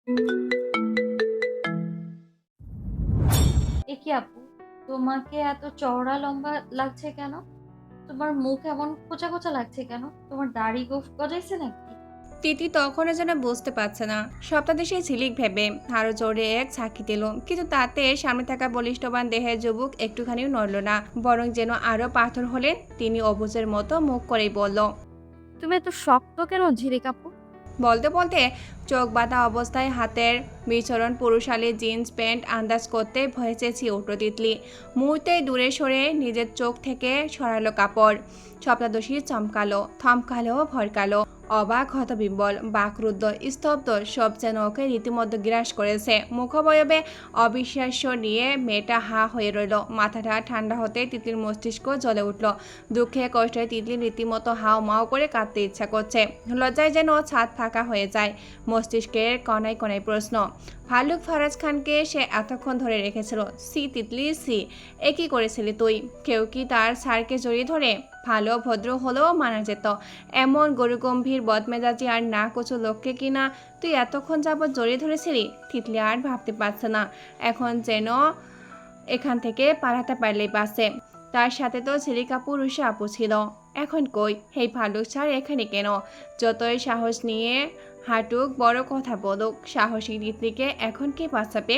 এ কি আপু, তোমাকে এত চওড়া লম্বা লাগছে কেন? তোমার মুখ এমন খোঁচা খোঁচা লাগছে কেন? তোমার দাড়ি গোফ গজাইছে নাকি? তিতি তখনও যেন বুঝতে পারছে না, সপ্তাদেশে ঝিলিক ভেবে আরো জোরে এক ঝাঁকি দিল, কিন্তু তাতে সামনে থাকা বলিষ্ঠবান দেহের যুবক একটুখানিও নড়ল না, বরং যেন আরো পাথর হলেন। তিনি অবুজের মতো মুখ করেই বলল। তুমি এত শক্ত কেন ঝিলিক আপু? বলতে বলতে চোখ বাঁধা অবস্থায় হাতের বিচরণ পুরুষালী জিন্স প্যান্ট আন্দাজ করতে ভয়ে চেঁচিয়ে উঠল তিতলি। মুহূর্তেই দূরে সরে নিজের চোখ থেকে সরালো কাপড়। সপ্তাদশী চমকালো, থমকালো, ভরকালো, অবাক, হতবিম্বল, বাকরুদ্ধ, স্তব্ধ, সব যেন ওকে রীতিমতো গ্রাস করেছে। মুখবয়বে অবিশ্বাস্য নিয়ে মেয়েটা হা হয়ে রইল। মাথাটা ঠান্ডা হতে তিতলির মস্তিষ্ক জ্বলে উঠল। দুঃখে কষ্টে তিতলি রীতিমতো হাও মাও করে কাঁদতে ইচ্ছা করছে। লজ্জায় যেন ছাদ ফাঁকা হয়ে যায়। মস্তিষ্কের কণায় কণায় প্রশ্ন। ভাল্লুক ফারাজ খানকে সে এতক্ষণ ধরে রেখেছিল। সি তিতলি সি, এ কি করেছিলি তুই? কেউ কি তার স্যারকে জড়িয়ে ধরে? ভালো ভদ্র হলেও মানা যেত, এমন গরুগম্ভীর বদমেজাজি আর না কচু লোককে কিনা তুই এতক্ষণ যাবৎ জড়িয়ে ধরেছিলি? তিতলি আর ভাবতে পারছে না। এখন যেন এখান থেকে পালাতে পারলেই বাসে। তার সাথে তো ঝিলিক আপু, রুষা আপু ছিল। এখন কই? হেই ভালুক স্যার এখানে কেন? যতই সাহস নিয়ে হাঁটুক, বড় কথা বলুক, সাহসী তিতলিকে এখন কে বাঁচাবে?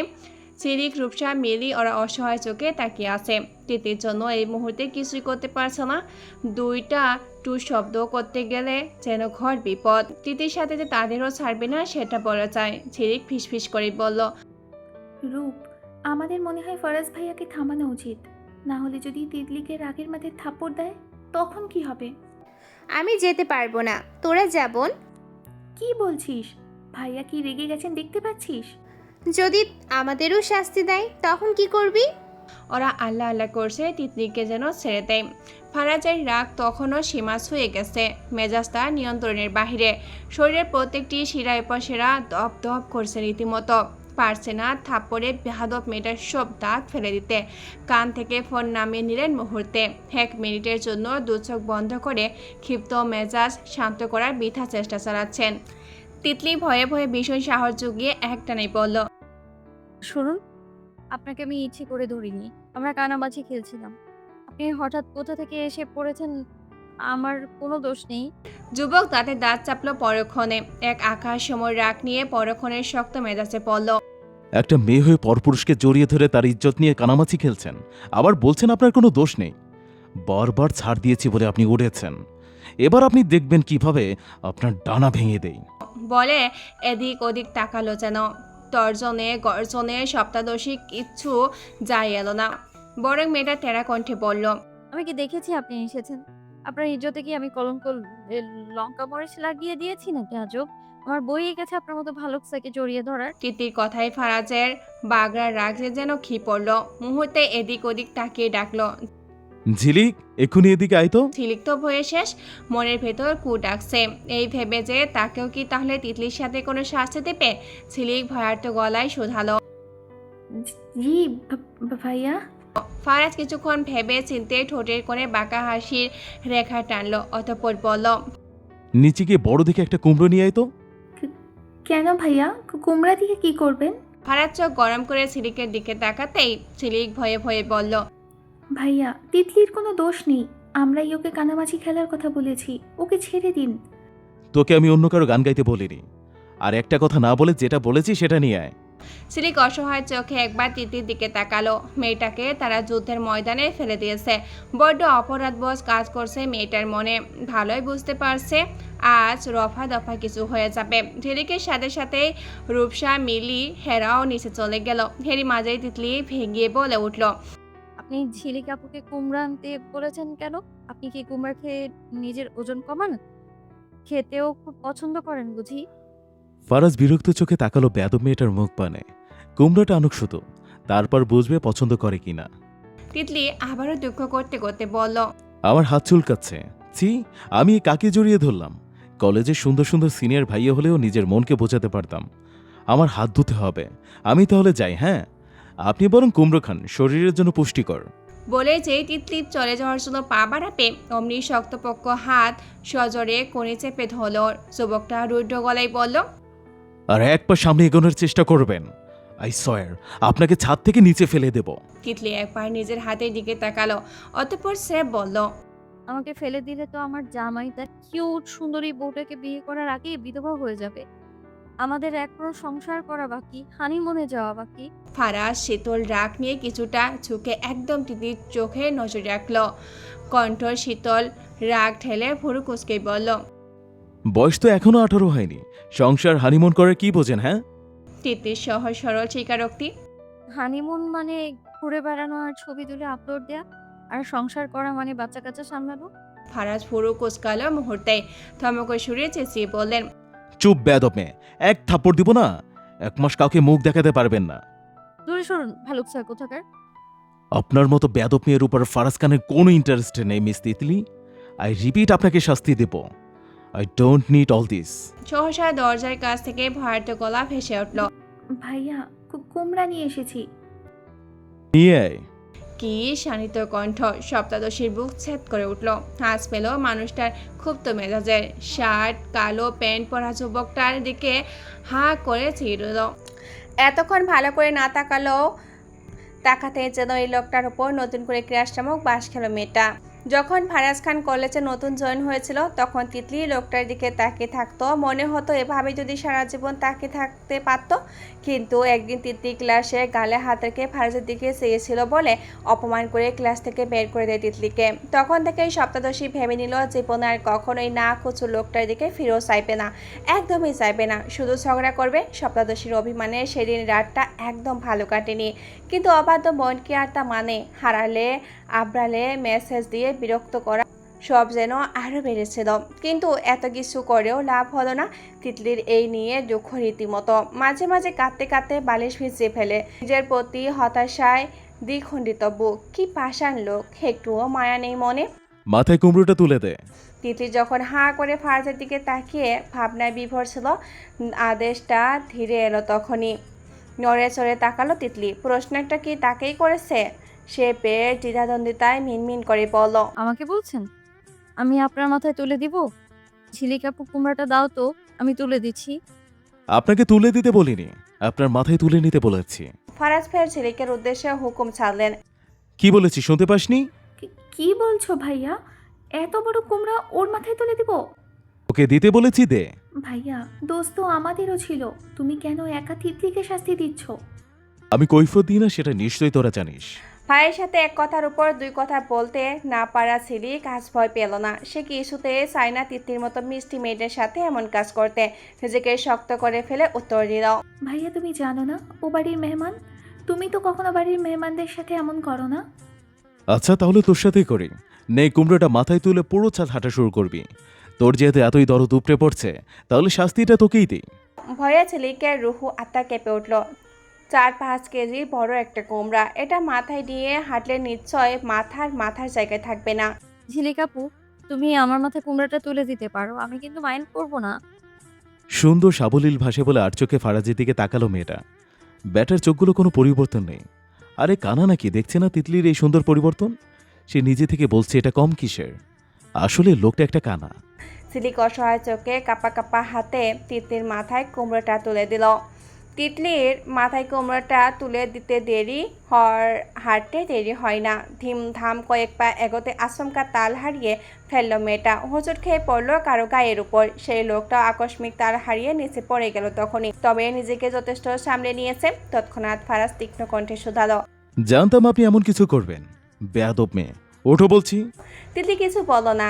ঝিলিক, রূপসা, মিলি ওরা অসহায় চোখে তাকিয়ে আছে। তিতির জন্য এই মুহূর্তে কিছুই করতে পারছে না। দুইটা টু শব্দ করতে গেলে যেন ঘর বিপদ। তিতির সাথে যে তাদেরও ছাড়বে না সেটা বলা যায়। ঝিলিক ফিসফিস করে বলল। রূপ, আমাদের মনে হয় ফরাজ ভাইয়াকে থামানো উচিত। না হলে যদি তিতলিকে রাগের মাথায় থাপ্পড় দেয়, তখন কি হবে? আমি যেতে পারবো না, তোরা যা বোন। কি বলছিস? ভাইয়া কি রেগে গেছেন দেখতে পাচ্ছিস? যদি আমাদেরও শাস্তি দেয় তখন কি করবি? ওরা আল্লাহ আল্লাহ করছে তিতলিকে যেন ছেড়ে দেয়। ফারাজের রাগ তখনও সীমা ছুঁয়ে গেছে। মেজাজটা নিয়ন্ত্রণের বাহিরে। শরীরের প্রত্যেকটি শিরা এপাশেরা দপ দপ করছে রীতিমতো। পারছে না থাপ্পড়ে বেহাদব মেয়েটার সব দাঁত ফেলে দিতে। কান থেকে ফোন নামিয়ে নিলেন মুহূর্তে। 1 মিনিটের জন্য দু চোখ বন্ধ করে ক্ষিপ্ত মেজাজ শান্ত করার বৃথা চেষ্টা চালাচ্ছেন। তিতলি ভয়ে ভয়ে ভীষণ সাহস জুগিয়ে একটানাই বলল। শুনুন, আপনাকে আমি ইচ্ছে করে ধরিনি। আমরা কানামাছি খেলছিলাম। আপনি হঠাৎ কোথা থেকে এসে পড়েছেন, আমার কোনো দোষ নেই। যুবক তাতে দাঁত চাপলো পরক্ষণে। এক আকাশ সময় রাগ নিয়ে পরক্ষণের শক্ত মেজাজে পড়ল। একটা মেয়ে হয়ে পরপুরুষকে জড়িয়ে ধরে তার ইজ্জত নিয়ে কানামাছি খেলছেন, আবার বলছেন আপনার কোনো দোষ নেই। বারবার ছাড় দিয়েছি বলে আপনি উড়েছেন, এবার আপনি দেখবেন কিভাবে আপনার ডানা ভেঙে দেই। বলে এদিক ওদিক তাকালো যেন। তর্জনে গর্জনে সপ্তাদশী কিচ্ছু যায় এলো না, বরং মেয়েটা তেরা কণ্ঠে বলল। আমি কি দেখেছি আপনি এসেছেন? আপনার ইজ্জতে কি আমি কলঙ্ক লঙ্কা মরিচ লাগিয়ে দিয়েছি নাকি আজব? আমার বইয়ে গেছে আপনার মতো ভালুকসাকে জড়িয়ে ধরার। তিতির কথায় ফারাজের বাগড়ার রাগে যেন ঘি পড়ল। মুহূর্তে এদিক ওদিক তাকিয়ে ডাকলো। ঝিলিক, এক্ষুনি এদিকে আয় তো। ঝিলিক তো ভয়ে শেষ। মনের ভেতর কু ডাকছে, এই ভেবে যে তাকেও কি তাহলে তিতলির সাথে কোনো শাস্তি দেবে। ঝিলিক ভয়ার্থ গলায় শুধালো। জি ভাইয়া। ফারাজ কিছুক্ষণ ভেবে চিনতে ঠোঁটের কোণে বাঁকা হাসির রেখা টানলো, অতঃপর বলল। নিচে গিয়ে বড় দেখে একটা কুমড়ো নিয়ে আয় তো। কেন ভাইয়া? কুমড়া দিয়ে কি করবেন? ফারাজ চোখ গরম করে ঝিলিকের দিকে তাকাতেই ঝিলিক ভয়ে ভয়ে বলল। ভাইয়া, তিতলির কোনো দোষ নেই। আমরাই ওকে কানামাছি খেলার কথা বলেছি। ওকে ছেড়ে দিন। তোকে আমি অন্য কারো গান গাইতে বলিনি, আর একটা কথা না বলে যেটা বলেছি সেটা নিয়ে আয়। ঝিলিক অসহায় চোখে একবার তিতির দিকে তাকালো। মেয়েটাকে তারা যুদ্ধের ময়দানে ফেলে দিয়েছে। বড্ড অপরাধবোধ কাজ করছে মেয়েটার মনে। ভালোই বুঝতে পারছে আজ রফা দফা কিছু হয়ে যাবে। ঝিলিকের সাথে সাথে রূপসা, মিলি, হেরাও নিচে চলে গেল। হেরি মাঝেই তিতলি ভেঙিয়ে বলে উঠল। আপনি ঝিলিক আপুকে কুমড়া আনতে বলেছেন কেন? আপনি কি কুমড়া খেয়ে নিজের ওজন কমান? খেতেও খুব পছন্দ করেন বুঝি? ফারাজ বিরক্ত চোখে তাকালো বেয়াদব মেয়েটার মুখ পানে। কুমড়োটা আনুক শুধু, তারপর বুঝবে পছন্দ করে কিনা। তিতলি আবারও দুঃখ করতে করতে বলল। আমার হাত চুলকাচ্ছে। ছি, আমি কাকে জড়িয়ে ধরলাম? কলেজে সুন্দর সুন্দর সিনিয়র ভাইয়া হলেও নিজের মনকে বোঝাতে পারতাম। আমার হাত ধুতে হবে। আমি তাহলে যাই। হ্যাঁ, আপনি বরং কুমড়ো খান, শরীরের জন্য পুষ্টিকর। বলে যেই তিতলি চলে যাওয়ার জন্য পা বাড়াবে, অমনি শক্তপক্ষ হাত সজোরে কোণে চেপে ধরল। যুবকটা রুদ্ধ গলায় বলল। আর এক পা সামনে এগোনোর চেষ্টা করবেন, আই সয়ার আপনাকে ছাদ থেকে নিচে ফেলে দেব। তিতলি একবার নিজের হাতের দিকে তাকালো, অতঃপর সে বলল, আমাকে ফেলে দিলে তো আমার জামাই তার কিউট সুন্দরী বউটাকে বিয়ে করার আগেই বিধবা হয়ে যাবে। আমাদের এখনো সংসার করা বাকি, হানিমুনে যাওয়া বাকি। ফারাজ শীতল রাগ নিয়ে কিছুটা ঝুঁকে একদম তিতলির চোখে নজর রাখল। কণ্ঠ শীতল রাগ ঠেলে ভুরু কুঁচকে বলল, বয়স তো এখনো 18 হয়নি, সংসার হানিমুন করার কি বোঝেন? হ্যাঁ, তিতলির সহজ সরল স্বীকারোক্তি। হানিমুন মানে ঘুরে বেড়ানো আর ছবি তুলে আপলোড দেয়া, আর সংসার করা মানে বাচ্চা কাচ্চা সামলানো। ফারাজ ভুরু কুঁচকালো মুহূর্তে, থমক সুরে চেঁচিয়ে বললেন, চুপ বেয়াদব মেয়ে, এক থাপ্পড় দিব না, 1 মাস কাউকে মুখ দেখাতে পারবেন না। দূরে সরুন ভালুক স্যার কোথাকার। আপনার মতো বেয়াদব মেয়ের উপর ফারাজ খানের কোনো ইন্টারেস্ট নেই মিস তিতলি। আই রিপিট, আপনাকে শাস্তি দেব। I don't need all this. সহসা দরজার কাছ থেকে ভয়ার্থ গলা ভেসে উঠল, ভাইয়া কুমড়া নিয়ে এসেছি। নিয়ে আয়। কি শানিত কণ্ঠ! সপ্তাদশীর বুক ছেদ করে উঠল। হাঁস পেল মানুষটার ক্ষুব্ধ মেজাজের। শার্ট কালো প্যান্ট পরা যুবকটার দিকে হাঁ করে চিরল। এতক্ষণ ভালো করে না তাকালো, তাকাতে যেন এই লোকটার উপর নতুন করে ক্রাশ নামক বাস খেল মেয়েটা। যখন ফারাজ খান কলেজে নতুন জয়েন হয়েছিল তখন তিতলি লোকটার দিকে তাকিয়ে থাকতো, মনে হতো এভাবে যদি সারা জীবন তাকিয়ে থাকতে পারত। কিন্তু একদিন তিতলি ক্লাসে গালে হাত রেখে ফারাজের দিকে চেয়েছিল বলে অপমান করে ক্লাস থেকে বের করে দেয় তিতলিকে। তখন থেকেই সপ্তাদশী ভেবে নিল জীবনে আর কখনোই না কুচু লোকটার দিকে ফিরেও চাইবে না, একদমই চাইবে না, শুধু ঝগড়া করবে। সপ্তাদশীর অভিমানে সেদিন রাতটা একদম ভালো কাটেনি। কিন্তু অবাধ্য মন কি আর তা মানে? হারালে আবরালে মেসেজ দিয়ে বিরক্ত করা সব যেন আরও বেড়েছিল। কিন্তু এত কিছু করেও লাভ হলো না। তিতলির এই নিয়ে দুঃখ রীতিমতো। মাঝে মাঝে কাঁদতে কাঁদতে বালিশ ভিজিয়ে ফেলে। নিজের প্রতি হতাশায় দ্বিখণ্ডিত বুক। কি পাষাণ লোক, একটুও মায়া নেই মনে। মাথায় কুমড়োটা তুলে দে। তিতলি যখন হাঁ করে ফারাজের দিকে তাকিয়ে ভাবনায় বিভোর ছিল, আদেশটা ধীরে এলো তখনই। নড়ে চড়ে তাকালো তিতলি। প্রশ্নটা কি তাকেই করেছে? সে পেয়ে দ্বিধাদ্বন্দ্বিতায় মিনমিন করে বলল, আমাকে বলছেন আমি আপনার মাথায় তুলে দিব? ঝিলিকাপু কুমড়াটা দাও তো, আমি তুলে দিচ্ছি। আপনাকে তুলে দিতে বলিনি, আপনার মাথায় তুলে নিতে বলেছি। ফারাজ ফের ঝিলিকের উদ্দেশ্যে হুকুম ছাড়লেন। কি বলেছি শুনতে পাসনি? কি বলছো ভাইয়া? এত বড় কুমড়া ওর মাথায় তুলে দিব? ওকে দিতে বলেছি, দে। ভাইয়া দোস্ত তো আমাদেরও ছিল, তুমি কেন একা তিতলিকে শাস্তি দিচ্ছ? আমি কৈফিয়ত দিই না সেটা নিশ্চয়ই তোরা জানিস। ভাইয়ের সাথে এক কথার উপর দুই কথা বলতে না পারা ঝিলিক কাজ ভয় পেল না। সে কিছুতে চায় না তিতলির মতো মিষ্টি মেয়েদের সাথে এমন কাজ করতে। নিজেকে শক্ত করে ফেলে উত্তর দিল, ভাইয়া তুমি জানো না ও বাড়ির মেহমান? তুমি তো কখনো বাড়ির মেহমানদের সাথে এমন করো না। আচ্ছা তাহলে তোর সাথেই করি। নে কুমড়োটা মাথায় তুলে পুরো ছাদ হাঁটা শুরু করবি। তোর যেহেতু এতই দরদ উপড়ে পড়ছে, তাহলে শাস্তিটা তোকেই দিই। ভয়ে ঝিলিকের রুহু আত্মা কেঁপে উঠল। 4-5 কেজি বড় একটা কুমড়া, এটা মাথায় নিয়ে হাঁটলে নিশ্চয় মাথার জায়গায় থাকবে না। ঝিলিকাপু তুমি আমার মাথায় কুমড়াটা তুলে দিতে পারো, আমি কিন্তু মাইন্ড করবো না। সুন্দর সাবলীল ভাষে বলে আর চোখে ফারাজের দিকে তাকালো মেয়েটা। ব্যাটার চোখগুলো কোনো পরিবর্তন নেই। আরে কানা নাকি, দেখছে না তিতলির এই সুন্দর পরিবর্তন? সে নিজে থেকে বলছে এটা কম কিসের, আসলে লোকটা একটা কানা। ঝিলিক অসহায় চোখে কাপা কাপা হাতে তিতলির মাথায় কুমড়োটা তুলে দিল। তিতলির মাথায় কুমড়োটা তুলে দিতে হাঁটতে দেরি হয় না। ধিমধাম কয়েক পা এগোতে আচমকা তাল হারিয়ে ফেলল মেয়েটা। হোঁচট খেয়ে পড়ল কারো গায়ের উপর। সেই লোকটা আকস্মিক তাল হারিয়ে নিচে পড়ে গেল তখনই। তবে নিজেকে যথেষ্ট সামলে নিয়েছে। তৎক্ষণাৎ ফারাজ তীক্ষ্ণ কণ্ঠে শুধালো, জানতাম আপনি এমন কিছু করবেন, বেয়াদব মেয়ে, ওঠো বলছি। তিতলি কিছু বলো না,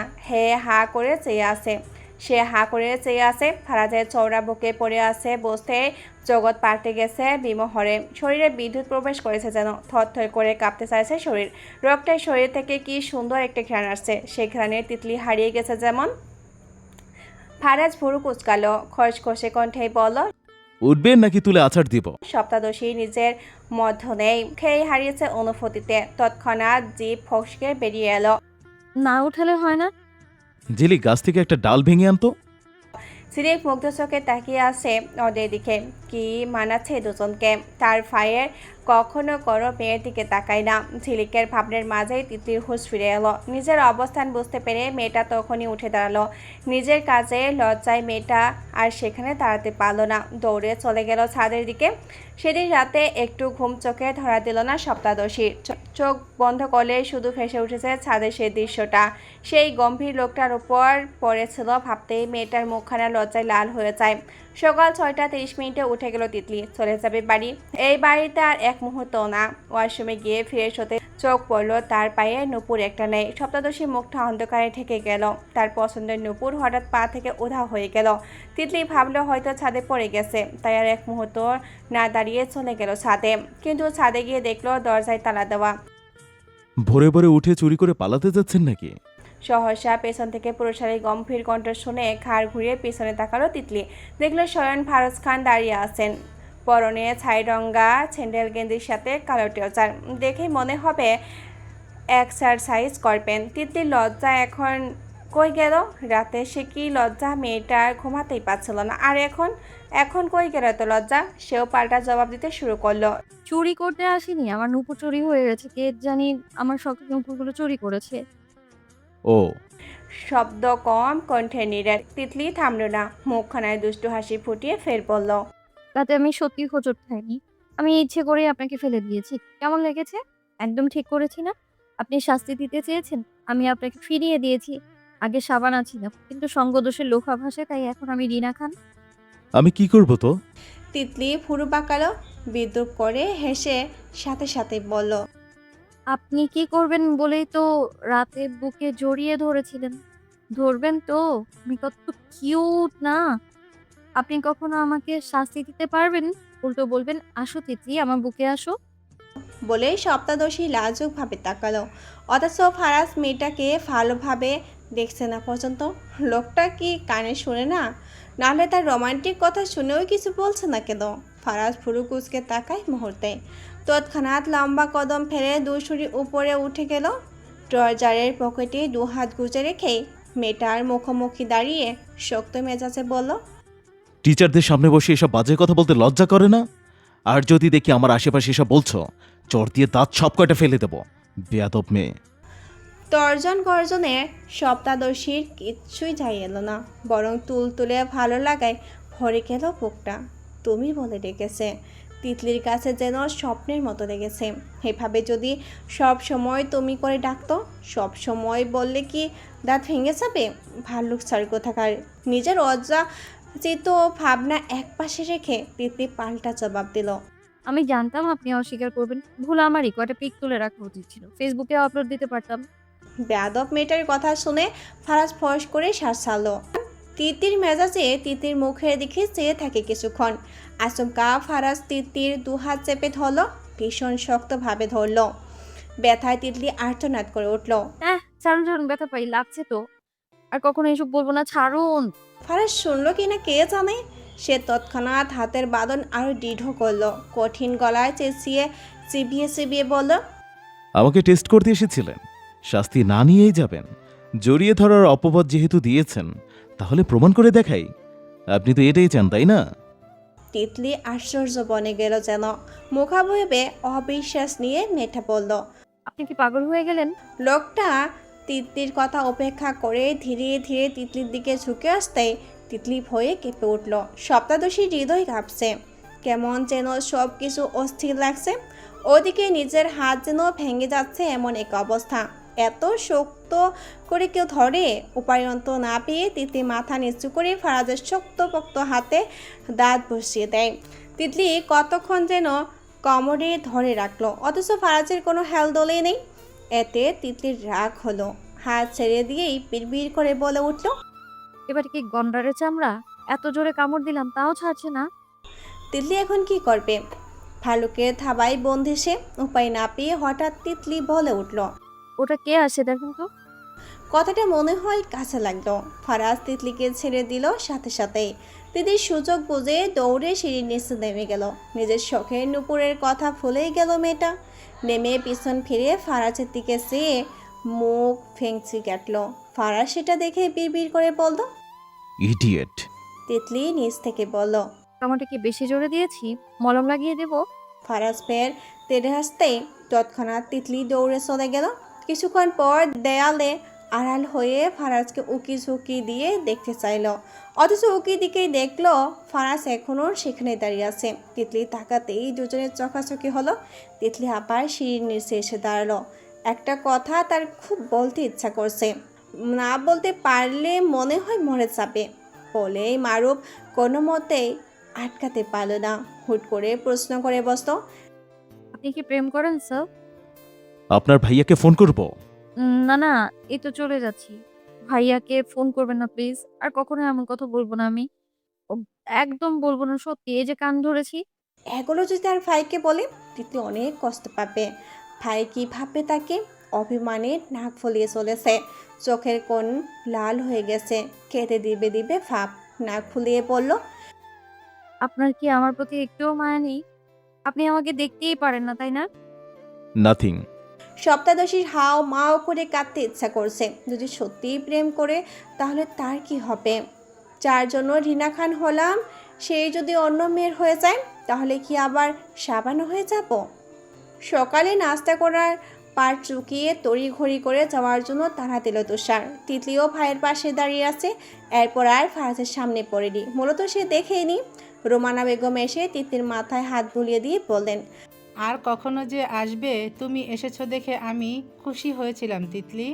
হা করে চেয়ে আছে। সে হা করে চেয়ে আছে। ফারাজের চওড়া বুকে পড়ে আছে, বসতে জগৎ পাল্টে গেছে বিমোহরে। শরীরে বিদ্যুৎ প্রবেশ করেছে যেন, থরথর করে কাঁপতে চাইছে শরীর। রোগটায় শরীর থেকে কি সুন্দর একটা ঘ্রাণ আসছে, সেই ঘ্রাণে তিতলি হারিয়ে গেছে যেমন। ফারাজ ভুরু কুচকালো, খসখসে কণ্ঠে বলল, উঠবেন নাকি তুলে আছাড় দিব? সপ্তাদশী নিজের মধ্য নেই, খেয়ে হারিয়েছে অনুভূতিতে। তৎক্ষণাৎ জিভ ফসকে বেরিয়ে এলো, না উঠালে হয় না? ঝিলিক গাছ থেকে একটা ডাল ভেঙে আনতো। ঝিলিক মুগ্ধ চোখে তাকিয়ে আছে ওদের দিকে। কি মানাচ্ছে দুজনকে। তার ভাইয়ের কখনো কোনো মেয়ের দিকে তাকায় না। ঝিলিকের ভাবনার মাঝেই তিতলির হুঁশ ফিরে এলো। নিজের অবস্থান বুঝতে পেরে মেয়েটা তখনই উঠে দাঁড়ালো। নিজের কাজে লজ্জায় মেয়েটা আর সেখানে দাঁড়াতে পারলো না, দৌড়ে চলে গেল ছাদের দিকে। সেদিন রাতে একটু ঘুম চোখে ধরা দিল না সপ্তাদশীর। চোখ বন্ধ করলে শুধু ভেসে উঠেছে ছাদের সেই দৃশ্যটা। সেই গম্ভীর লোকটার উপর পড়েছিল, ভাবতেই মেয়েটার মুখখানা লজ্জায় লাল হয়ে যায়। সকাল 6:30 উঠে গেল তিতলি, চলে যাবে বাড়ি। এই বাড়িতে আর এক মুহূর্ত না। ওয়াশরুমে গিয়ে ফ্রেশ হতে চোখ পড়ল তার পায়ে নূপুর একটা নেই। সপ্তদশী মুখটা অন্ধকারে ঠেকে গেল। তার পছন্দের নূপুর হঠাৎ পা থেকে উধাও হয়ে গেল। তিতলি ভাবলো হয়তো ছাদে পড়ে গেছে, তাই আর এক মুহূর্ত না দাঁড়িয়ে চলে গেল ছাদে। কিন্তু ছাদে গিয়ে দেখলো দরজায় তালা দেওয়া। ভোরে ভোরে উঠে চুরি করে পালাতে যাচ্ছেন নাকি? সহসা পেছন থেকে পুরুষালী গম্ভীর কণ্ঠ শুনে ঘাড় ঘুরিয়ে পিছনে তাকালো তিতলি। দেখলো স্বয়ং ফারাজ খান দাঁড়িয়ে আছেন, পরনে ছাই রঙা স্যান্ডেল গেঞ্জির সাথে কালো ট্রাউজার। দেখে মনে হবে এক্সারসাইজ করবেন। তিতলির লজ্জা এখন কই গেল? রাতে সে কি লজ্জা মেয়েটার ঘুমাতেই পাচ্ছিল না, আর এখন কই গেল তো লজ্জা? সেও পাল্টা জবাব দিতে শুরু করলো। চুরি করতে আসিনি, আমার নুপুর চুরি হয়ে গেছে। কে জানি আমার শখের নুপুরগুলো চুরি করেছে। ও, শব্দ কম, কণ্ঠে নিরেট। তিতলি থামল না, মুখখানায় দুষ্টু হাসি ফুটিয়ে ফের বলল, তাতে আমি সত্যি হোঁচট খাইনি। আমি ইচ্ছে করেই আপনাকে ফেলে দিয়েছি। কেমন লেগেছে? একদম ঠিক করেছি না? আপনি শাস্তি দিতে চেয়েছেন, আমি আপনাকে ফিরিয়ে দিয়েছি। আগে সাবানা ছিলাম, কিন্তু সঙ্গদোষের লোহা ভাসে, তাই এখন আমি রিনা খান। আমি কি করব তো? তিতলি ভুরু বাঁকালো, বিদ্রুপ করে হেসে সাথে সাথে বলল, আপনি কি করবেন বলেই তো রাতে বুকে জড়িয়ে ধরেছিলেন। ধরবেন তো? আমি কত কিউট না? আপনি কখনো আমাকে শাস্তি দিতে পারবেন? উল্টো বলবেন, আসো তিতলি, আমার বুকে আসো। বলেই সপ্তাদশী লাজুকভাবে তাকালো। অথচ ফারাজ মেয়েটাকে ভালোভাবে দেখছে না পর্যন্ত। লোকটা কি কানে শুনে না? নাহলে তার রোমান্টিক কথা শুনেও কিছু বলছে না কেন? ফারাজ ভুরু কুচকে তাকায় মুহূর্তে, তৎক্ষণাৎ লম্বা কদম ফেলে দুশুরি উপরে উঠে গেল। ট্রজারের পকেটে 2 হাত গুজে রেখে মেয়েটার মুখোমুখি দাঁড়িয়ে শক্ত মেজাজে বলল, টিচারদের সামনে বসে এসব বাজে কথা বলতে লজ্জা করে না? আর যদি দেখি আমার আশেপাশে এসব বলছো, চড় দিয়ে দাঁত সব কয়টা ফেলে দেব। বেয়াদব মেয়ে। তর্জন গর্জনে সপ্তাদশীর কিচ্ছুই যাই এলো না, বরং তুলে ভালো লাগায় ভরে গেল বুকটা। তুমি বলে ডেকেছে। তিতলির কাছে যেন স্বপ্নের মতো লেগেছে। এভাবে যদি সব সময় তুমি করে ডাকতো, সব সময় বললে কি দাঁত ভেঙে যাবে? ভাল্লুক ছাড় কোথাকার। নিজের অযাচিত ভাবনা একপাশে রেখে তিতলি পাল্টা জবাব দিল, আমি জানতাম আপনি অস্বীকার করবেন। ভুল আমারই, কয়টা পিক তুলে রাখা উচিত ছিল, ফেসবুকে আপলোড দিতে পারতাম। বেয়াদব মেয়েটার কথা শুনে ফারাজ ফস করে শ্বাস ছাড়ল। তিতির মেজাজে তিতির মুখের দিকে চেয়ে থাকে কিছুক্ষণ। আচমকা ফারাজ তিতির 2 হাত চেপে ধরল, ভীষণ শক্তভাবে ধরল। ব্যথায় তিতলি আর্তনাদ করে উঠল। ছাড়ুন ছাড়ুন, ব্যথা পাই, লাগছে তো। আর কখনো এসব বলবো না, ছাড়ুন। ফারাজ শুনল কিনা কে জানে। সে তৎক্ষণাৎ হাতের বাঁধন আরো দৃঢ় করল, কঠিন গলায় চিবিয়ে বলল, আমাকে টেস্ট করতে এসেছিলেন? শাস্তি না নিয়েই যাবেন? জড়িয়ে ধরার অপবাদ যেহেতু দিয়েছেন, তাহলে প্রমাণ করে দেখাই। আপনি তো এটাই চান, তাই না? তিতলি আশ্চর্য বনে গেল যেন। মুখাবয়বে অবিশ্বাস নিয়ে মেয়েটা বলল, আপনি কি পাগল হয়ে গেলেন? লোকটা তিতলির কথা উপেক্ষা করে ধীরে ধীরে তিতলির দিকে ঝুঁকে আসতে তিতলি ভয়ে কেঁপে উঠল। সপ্তাদশীর হৃদয় কাঁপছে, কেমন যেন সব কিছু অস্থির লাগছে। ওদিকে নিজের হাত যেন ভেঙে যাচ্ছে, এমন এক অবস্থা। এত শক্ত করে কেউ ধরে? উপায়ন্ত না পেয়ে তিতলি মাথা নিচু করে ফারাজের শক্তপোক্ত হাতে দাঁত বসিয়ে দেয়। তিতলি কতক্ষণ যেন কোমরে ধরে রাখলো, অথচ ফারাজের কোনো হেলদোলেই নেই। এতে তিতলির রাগ হলো, হাত ছেড়ে দিয়েই বিড়বিড় করে বলে উঠল, এবার কি গন্ডারের চামড়া? এত জোরে কামড় দিলাম, তাও ছাড়ছে না। তিতলি এখন কি করবে? ভালুকের থাবায় বন্দি সে। উপায় না পেয়ে হঠাৎ তিতলি বলে উঠল, ওটা কে আসে দেখেন তো। কথাটা মনে হয় কাছে লাগলো। ফারাজ তিতলিকে ছেড়ে দিল সাথে সাথেই। তিতির সুযোগ বুঝে দৌড়ে সিঁড়ির নিচে নেমে গেল। নিজের শখের নুপুরের কথা ভুলেই গেল মেয়েটা। নেমে পিছন ফিরে ফারাজের দিকে চেয়ে মুখ ফেংচি কাটল। ফারাজ সেটা দেখে বিড়বিড় করে বলল, ইডিয়েট। তিতলি নিচ থেকে বলল, কামড়টা কি বেশি জোরে দিয়েছি? মলম লাগিয়ে দেব? ফারাজ ফের তেড়ে আসতেই তৎক্ষণাৎ তিতলি দৌড়ে চলে গেল। কিছুক্ষণ পর দেয়ালে আড়াল হয়ে ফারাজকে উকি ঝুঁকি দিয়ে দেখতে চাইল, অথচ উকি দিকেই দেখলো ফারাজ এখনও সেখানে দাঁড়িয়ে আছে। তিতলি তাকাতেই দুজনের চোখাচোখি হলো। তিতলি আবার সিঁড়ির নিচে এসে দাঁড়ালো। একটা কথা তার খুব বলতে ইচ্ছা করছে, না বলতে পারলে মনে হয় মরে যাবে। বলেই মারুফ কোনো মতেই আটকাতে পারল না, হুট করে প্রশ্ন করে বসতো, আপনি কি প্রেম করেন স্যার? আপনার ভাইয়াকে ফোন করব? না না, এই তো চলে যাচ্ছি। ভাইয়াকে ফোন করবেন না প্লিজ। আর কখনো এমন কথা বলবো না আমি। ও, একদম বলবো না, সত্যি। এই যে কান ধরেছি। এগুলো যদি আর ভাইকে বলে তিতলি অনেক কষ্ট পাবে। ভাই কি ভাববে তাকে? অভিমানে নাক ফলিয়ে চলেছে, চোখের কোণ লাল হয়ে গেছে, কেঁদে দিবে দিবে ভাব। নাক ফুলিয়ে বলল, আপনার কি আমার প্রতি একটুও মায়া নেই? আপনি আমাকে দেখতেই পারেন না, তাই না? নাথিং। সপ্তাদশীর হাও মাও করে কাঁদতে ইচ্ছা করছে। যদি সত্যিই প্রেম করে তাহলে তার কি হবে? যার জন্য রিনা খান হলাম, সেই যদি অন্য মেয়ের হয়ে যায় তাহলে কি আবার সাবানো হয়ে যাব? সকালে নাস্তা করার পার চুকিয়ে তড়িঘড়ি করে যাওয়ার জন্য তাড়া দিল তুষার। তিতলিও ভাইয়ের পাশে দাঁড়িয়ে আছে। এরপর আর ফারাজের সামনে পড়েনি, মূলত সে দেখেনি। রোমানা বেগম এসে তিতলির মাথায় হাত বুলিয়ে দিয়ে বললেন, আর কখনো যে আসবে, তুমি এসেছো দেখে আমি খুশি হয়েছিলাম তিতলি।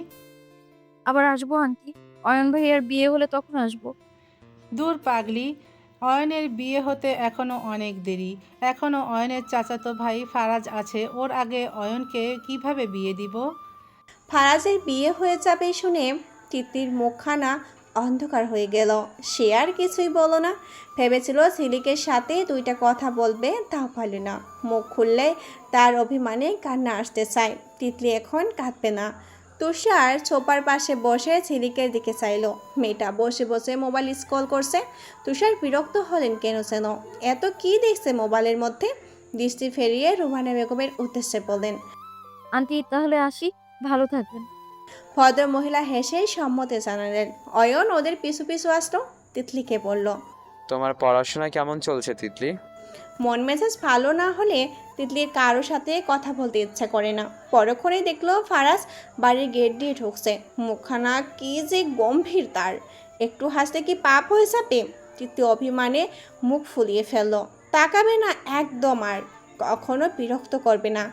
আবার আসবো আন্টি। অয়ন ভাইয়ার বিয়ে হলে তখন আসবো। দূর পাগলি, অয়নের বিয়ে হতে এখনো অনেক দেরি। এখনো অয়নের চাচাতো ভাই ফারাজ আছে, ওর আগে অয়নকে কিভাবে বিয়ে দিব? ফারাজের বিয়ে হয়ে যাবে শুনে তিতলির মুখখানা অন্ধকার হয়ে গেল। সে আর কিছুই বলো না। ভেবেছিল ঝিলিকের সাথে দুইটা কথা বলবে, তাও পারল না। মুখ খুললে তার অভিমানে কান্না আসতে চায়। তিতলি এখন কাঁদবে না। তুষার ছোপার পাশে বসে ঝিলিকের দিকে চাইলো। মেয়েটা বসে বসে মোবাইল স্ক্রল করছে। তুষার বিরক্ত হলেন কেন যেন। এত কি দেখছে মোবাইলের মধ্যে? দৃষ্টি ফেরিয়ে রুমানা বেগমের উদ্দেশ্যে বলেন, আন্টি তাহলে আসি, ভালো থাকবেন। ভদ্র মহিলা হেসে সম্মতি জানালেন। অয়ন ওদের পিছু পিছু আসলো। তিতলিকে বলল, তোমার পড়াশোনা কেমন চলছে তিতলি? মন মেজাজ ভালো না হলে তিতলির কারো সাথে কথা বলতে ইচ্ছা করে না। পরক্ষণে দেখলো ফারাজ বাড়ির গেট দিয়ে ঢুকছে। মুখখানা কি যে গম্ভীর তার! একটু হাসতে কি পাপ হয়ে যাবে? তিতলি অভিমানে মুখ ফুলিয়ে ফেললো। তাকাবে না একদম, আর কখনো বিরক্ত করবে না।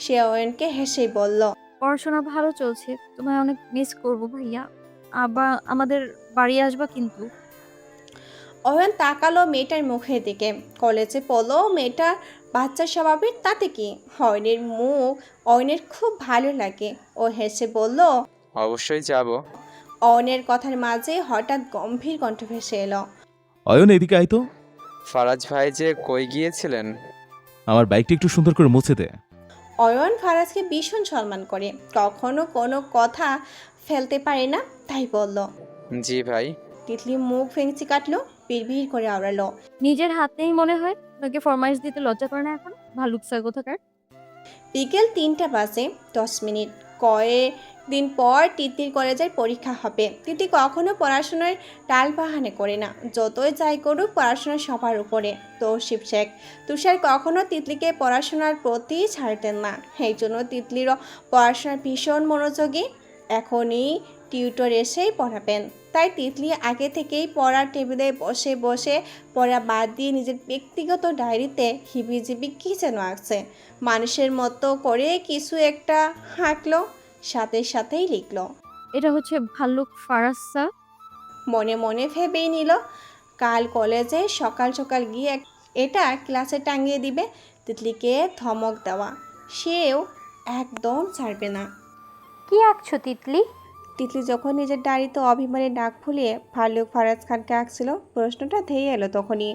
সে অয়নকে হেসেই বলল, পড়াশোনা ভালো চলছে। তোমায় অনেক মিস করবো ভাইয়া। আবার আমাদের বাড়ি আসবা কিন্তু। অয়ন তাকালো মেয়েটার মুখের দিকে। কলেজে পড়লো মেয়েটার, বাচ্চা স্বভাবের, তাতে কি? অয়নের মুখ অয়নের খুব ভালো লাগে। ও হেসে বলল, অবশ্যই যাব। অয়নের কথার মাঝে হঠাৎ গম্ভীর কণ্ঠ ভেসে এলো। অয়ন, এদিকে আয় তো। ফারাজ ভাই যে কই গিয়েছিলেন? আমার বাইকটা একটু সুন্দর করে মুছে দে। অয়ন ফারাজকে ভীষণ সম্মান করে, কখনো কোনো কথা ফেলতে পারে না, তাই বলল। জি ভাই। তিতলি মুখ ভেঙচি কাটলো, বিড়বিড় করে আওড়ালো, নিজের হাতেই মনে হয়। তোকে ফরমাইশ দিতে লজ্জা করে না এখন? ভালুক স্যার কোথাকার। বিকেল 3টা বাজে 10 মিনিট। কয়েকদিন পর তিতলির কলেজের পরীক্ষা হবে। তিতলি কখনো পড়াশোনার টাল বাহানে করে না, যতই যাই করুক পড়াশোনা সবার উপরে। তৌসিফ শেখ তুষার কখনো তিতলিকে পড়াশোনার প্রতি ছাড়তেন না। এই জন্য তিতলিরও পড়াশোনার ভীষণ মনোযোগী। এখনই টিউটর এসেই পড়াবেন। তাই তিতলি আগে থেকেই পড়ার টেবিলে বসে বসে পড়া বাদ দিয়ে নিজের ব্যক্তিগত ডায়েরিতে হিবিজিবি কী যেন আঁকছে। মানুষের মতো করে কিছু একটা হাঁকলো, সাথে সাথেই লিখলো। এটা হচ্ছে ভাল্লুক ফারাজ স্যার। মনে মনে ভেবেই নিল কাল কলেজে সকাল সকাল গিয়ে এটা ক্লাসে টাঙিয়ে দিবে। তিতলিকে ধমক দেওয়া সেও একদম ছাড়বে না। কি আঁকছো তিতলি? তিতলি যখন নিজের ডায়েরিতে অভিমানে ডাক ফুলিয়ে ভাল্লুক ফারাজ খানকে আঁকছিল, প্রশ্নটা ধেয়ে এলো তখনই।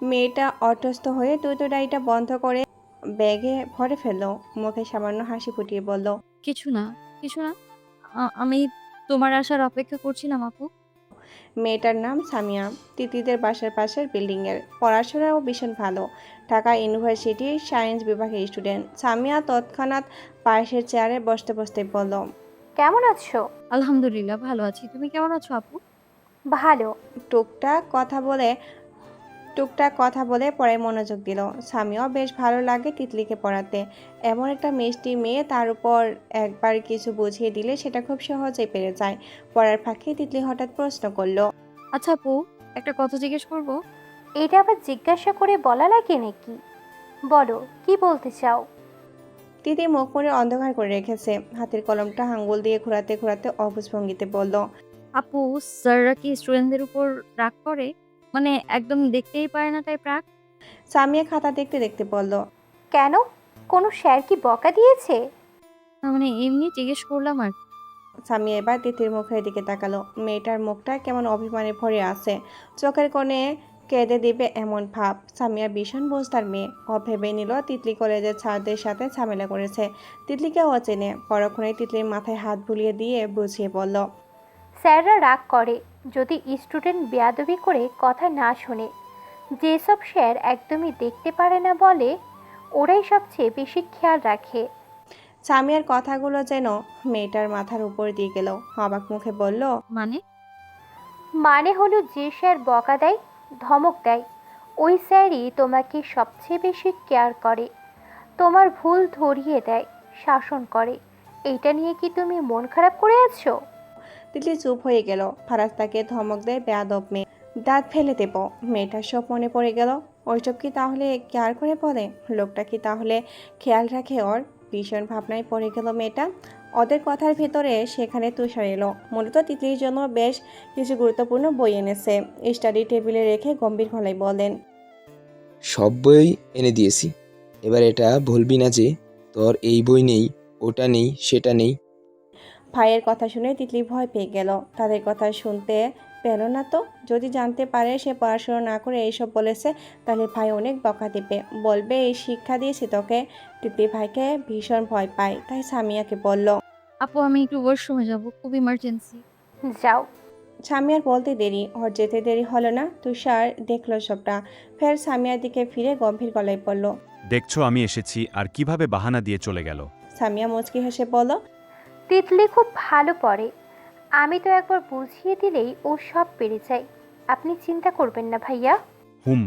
মেয়েটা অটস্থ হয়ে দ্রুত ডায়েরিটা বন্ধ করে ব্যাগে ভরে ফেললো। মুখে সামান্য হাসি ফুটিয়ে বলল, কিছু না, কিছু না। আমি তোমার আসার অপেক্ষা করছিলাম আপু। মেয়েটার নাম সামিয়া, তিতলিদের বাসার পাশের বিল্ডিংয়ের। পড়াশোনাও ভীষণ ভালো, ঢাকা ইউনিভার্সিটির সায়েন্স বিভাগের স্টুডেন্ট। সামিয়া তৎক্ষণাৎ পাশের চেয়ারে বসতে বসতে বলল, কেমন আছো? আলহামদুলিল্লাহ ভালো আছি। তুমি কেমন আছো আপু? ভালো। টুকটাক কথা বলে টুকটাক কথা বলে পড়ায় মনোযোগ দিল। স্বামীও বেশ ভালো লাগে তিতলিকে পড়াতে। এমন একটা মিষ্টি মেয়ে, তার উপর একবার কিছু বুঝিয়ে দিলে সেটা খুব সহজেই পেরে যায়। পড়ার ফাঁকে তিতলি হঠাৎ প্রশ্ন করলো, আচ্ছা আপু, একটা কথা জিজ্ঞেস করব? এটা আবার জিজ্ঞাসা করে বলা লাগে নাকি? বলো, কি বলতে চাও? তিতলি মুখ করে অন্ধকার করে রেখেছে। হাতের কলমটা আঙ্গুল দিয়ে ঘোরাতে ঘোরাতে অবুঝ ভঙ্গিতে বলল, আপু, স্যাররা কি স্টুডেন্টদের উপর রাগ করে? মানে একদম দেখতেই পারে না টাইপ রাগ? সামিয়া খাতা দেখতে দেখতে বলল, কেন? কোনো স্যার কি বকা দিয়েছে? না মানে এমনি জিজ্ঞেস করলাম আর কি। সামিয়া এবার তিতলির মুখের দিকে তাকালো। মেয়েটার মুখটা কেমন অভিমানে ভরে আছে, চোখের কোণে কেঁদে দিবে এমন ভাব। সামিয়া ভীষণ বুঝতার মেয়ে। ও ভেবে নিল তিতলি কলেজের ছাত্রদের সাথে ঝামেলা করেছে। তিতলিকে ও চেনে। পরক্ষণে তিতলির মাথায় হাত বুলিয়ে দিয়ে বুঝিয়ে বলল, স্যাররা রাগ করে যদি স্টুডেন্ট বেয়াদবি করে কথা না শোনে। যেসব স্যার একদমই দেখতে পারে না বলে, ওরাই সবচেয়ে বেশি খেয়াল রাখে। সামিয়ার কথাগুলো যেন মেয়েটার মাথার উপর দিয়ে গেল। অবাক মুখে বলল, মানে? মানে হলো যে স্যার বকা দেয়, ধমক দেয়, ওই স্যারই তোমাকে সবচেয়ে বেশি কেয়ার করে, তোমার ভুল ধরিয়ে দেয়, শাসন করে। এইটা নিয়ে কি তুমি মন খারাপ করে আছো? তিতলি চুপ হয়ে গেল। ফারাজ তাকে ধমক দেয় বেয়াদব মেয়ে। দাঁত ফেলে দেব। মেয়েটার সব মনে পড়ে গেল। ওইসব কি তাহলে কেয়ার করে বলে? লোকটা কি তাহলে খেয়াল রাখে ওর? ভীষণ ভাবনায় পড়ে গেল মেয়েটা। ওদের কথার ভেতরে সেখানে তুষার এলো। মূলত তিতলির জন্য বেশ কিছু গুরুত্বপূর্ণ বই এনেছে। স্টাডি টেবিলে রেখে গম্ভীর গলায় বলেন, সব বই এনে দিয়েছি, এবার এটা বলবি না যে তোর এই বই নেই, ওটা নেই, সেটা নেই। ভাইয়ের কথা শুনে তিতলি ভয় পেয়ে গেল। তাদের কথা শুনতে পেল না তো। যদি জানতে পারে সে পড়াশোনা না করে এইসব বলেছে, তাহলে ভাই অনেক বকা দেবে। বলবে এই শিক্ষা দিয়েছি তোকে। তিতলি ভাইকে ভীষণ ভয় পায়, তাই সামিয়াকে বলল, আপু, আমি একটু ওয়াশরুমে যাব, খুব ইমার্জেন্সি। যাও। সামিয়ার বলতে দেরি, ওর যেতে দেরি হলো না। তুষার দেখলো সবটা। ফের সামিয়ার দিকে ফিরে গম্ভীর গলায় বলল, দেখছো আমি এসেছি আর কিভাবে বাহানা দিয়ে চলে গেল। সামিয়া মুচকি হেসে বলল, তিতলি খুব ভালো পড়ে, আমি তো একবার বুঝিয়ে দিলেই ও সব পেরে যায়। আপনি চিন্তা করবেন না ভাইয়া। হুম।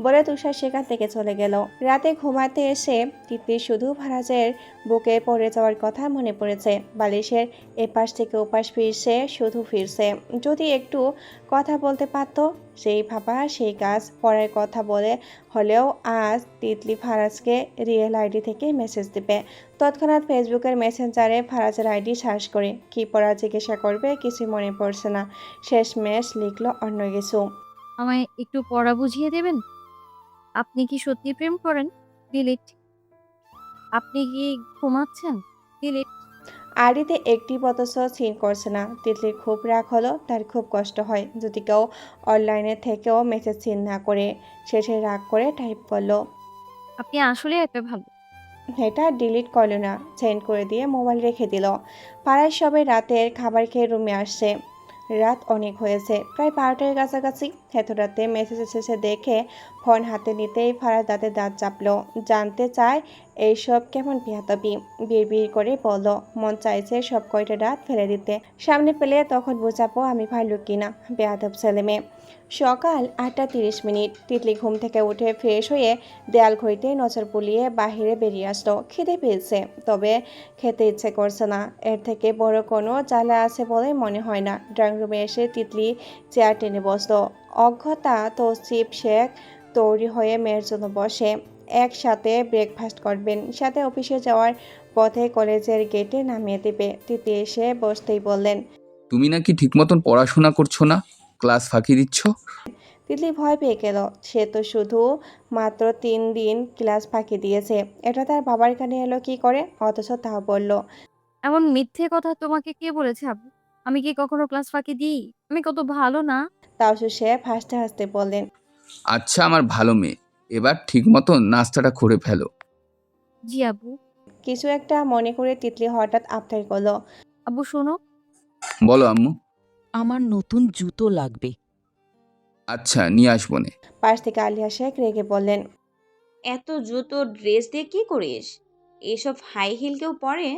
বলে তুষার সেখান থেকে চলে গেল। রাতে ঘুমাতে এসে তিতলি শুধু ফারাজের বুকে পড়ে যাওয়ার কথা মনে পড়েছে। বালিশের এপাশ থেকে ওপাশ ফিরছে, শুধু ফিরছে। যদি একটু কথা বলতে পারতো, সেই ভাবা সেই কাজ। পরের কথা বলে হলেও আজ তিতলি ফারাজকে রিয়েল আইডি থেকে মেসেজ দিবে। তৎক্ষণাৎ ফেসবুকের মেসেঞ্জারে ফারাজের আইডি সার্চ করে কি পড়া জিজ্ঞাসা করবে, কিছু মনে পড়ছে না। শেষমেশ লিখলো অন্য কিছু। আমায় একটু পড়া বুঝিয়ে দেবেন? আপনি কি সত্যি প্রেম করেন? ডিলিট। আপনি কি ঘুমাচ্ছেন? ডিলিট। আড়িতে একটি অথচ সিন করছে না। তিতলির খুব রাগ হলো। তার খুব কষ্ট হয় যদি কেউ অনলাইনে থেকেও মেসেজ সিন না করে। শেষে রাগ করে টাইপ করলো, আপনি আসলে একটা ভালো। এটা ডিলিট করলো না, সেন্ড করে দিয়ে মোবাইল রেখে দিল। পাড়ার সবাই রাতের খাবার খেয়ে রুমে আসছে। রাত অনেক হয়েছে, প্রায় 12টার কাছাকাছি। এত রাতে মেসেজ এসেছে দেখে ফোন হাতে নিতেই ফারাজ দাঁতে দাঁত চাপলো। জানতে চায় এইসব কেমন বেয়াদবি। বিড়বিড় করে বলল, মন চাইছে সব কয়টা রাত ফেলে দিতে। সামনে পেলে তখন বোঝাবো আমি ভালো কিনা। বেয়াদব ছেলে মেয়ে। সকাল 8:30। তিতলি ঘুম থেকে উঠে ফ্রেশ হয়ে দেয়াল ঘড়িতে নজর বুলিয়ে বাহিরে বেরিয়ে আসলো। খিদে পেয়েছে, তবে খেতে ইচ্ছে করছে না। এর থেকে বড় কোনো জ্বালা আছে বলে মনে হয় না। ড্রয়িং রুমে এসে তিতলি চেয়ার টেনে বসলো। অজ্ঞতা তৌসিফ শেখ তৈরি হয়ে মেয়ের জন্য বসে। একসাথে ব্রেকফাস্ট করবেন, সাথে অফিসে যাওয়ার পথে কলেজের গেটে নামিয়ে দেবে। তিতলি এসে বসতেই বললেন, তুমি নাকি ঠিক মতন পড়াশোনা করছো না, ক্লাস ফাঁকি দিচ্ছ? তিতলি ভয় পেয়ে গেল। সে তো শুধু মাত্র 3 দিন ক্লাস ফাঁকি দিয়েছে। এটা তার বাবার কানে এলো কি করে? অথচ তাও বলল, এমন মিথ্যে কথা তোমাকে কে বলেছে আপু? আমি কি কখনো ক্লাস ফাঁকি দিই? আমি কত ভালো না? তাও সে হাসতে হাসতে বললেন, আচ্ছা আমার ভালো মেয়ে, এবার ঠিক মতন নাস্তাটা করে ফেলো। জি আব্বু। কিছু একটা মনে করে তিতলি হঠাৎ আবদার করলো, আব্বু শোনো। বলো আম্মু। আমার নতুন জুতো লাগবে। আচ্ছা নিয়ে আসবো নে। পাশ থেকে আলিয়া শেখ রেগে বললেন, এত জুতো ড্রেস দিয়ে কি করিস? এসব হাই হিল কেউ পরে?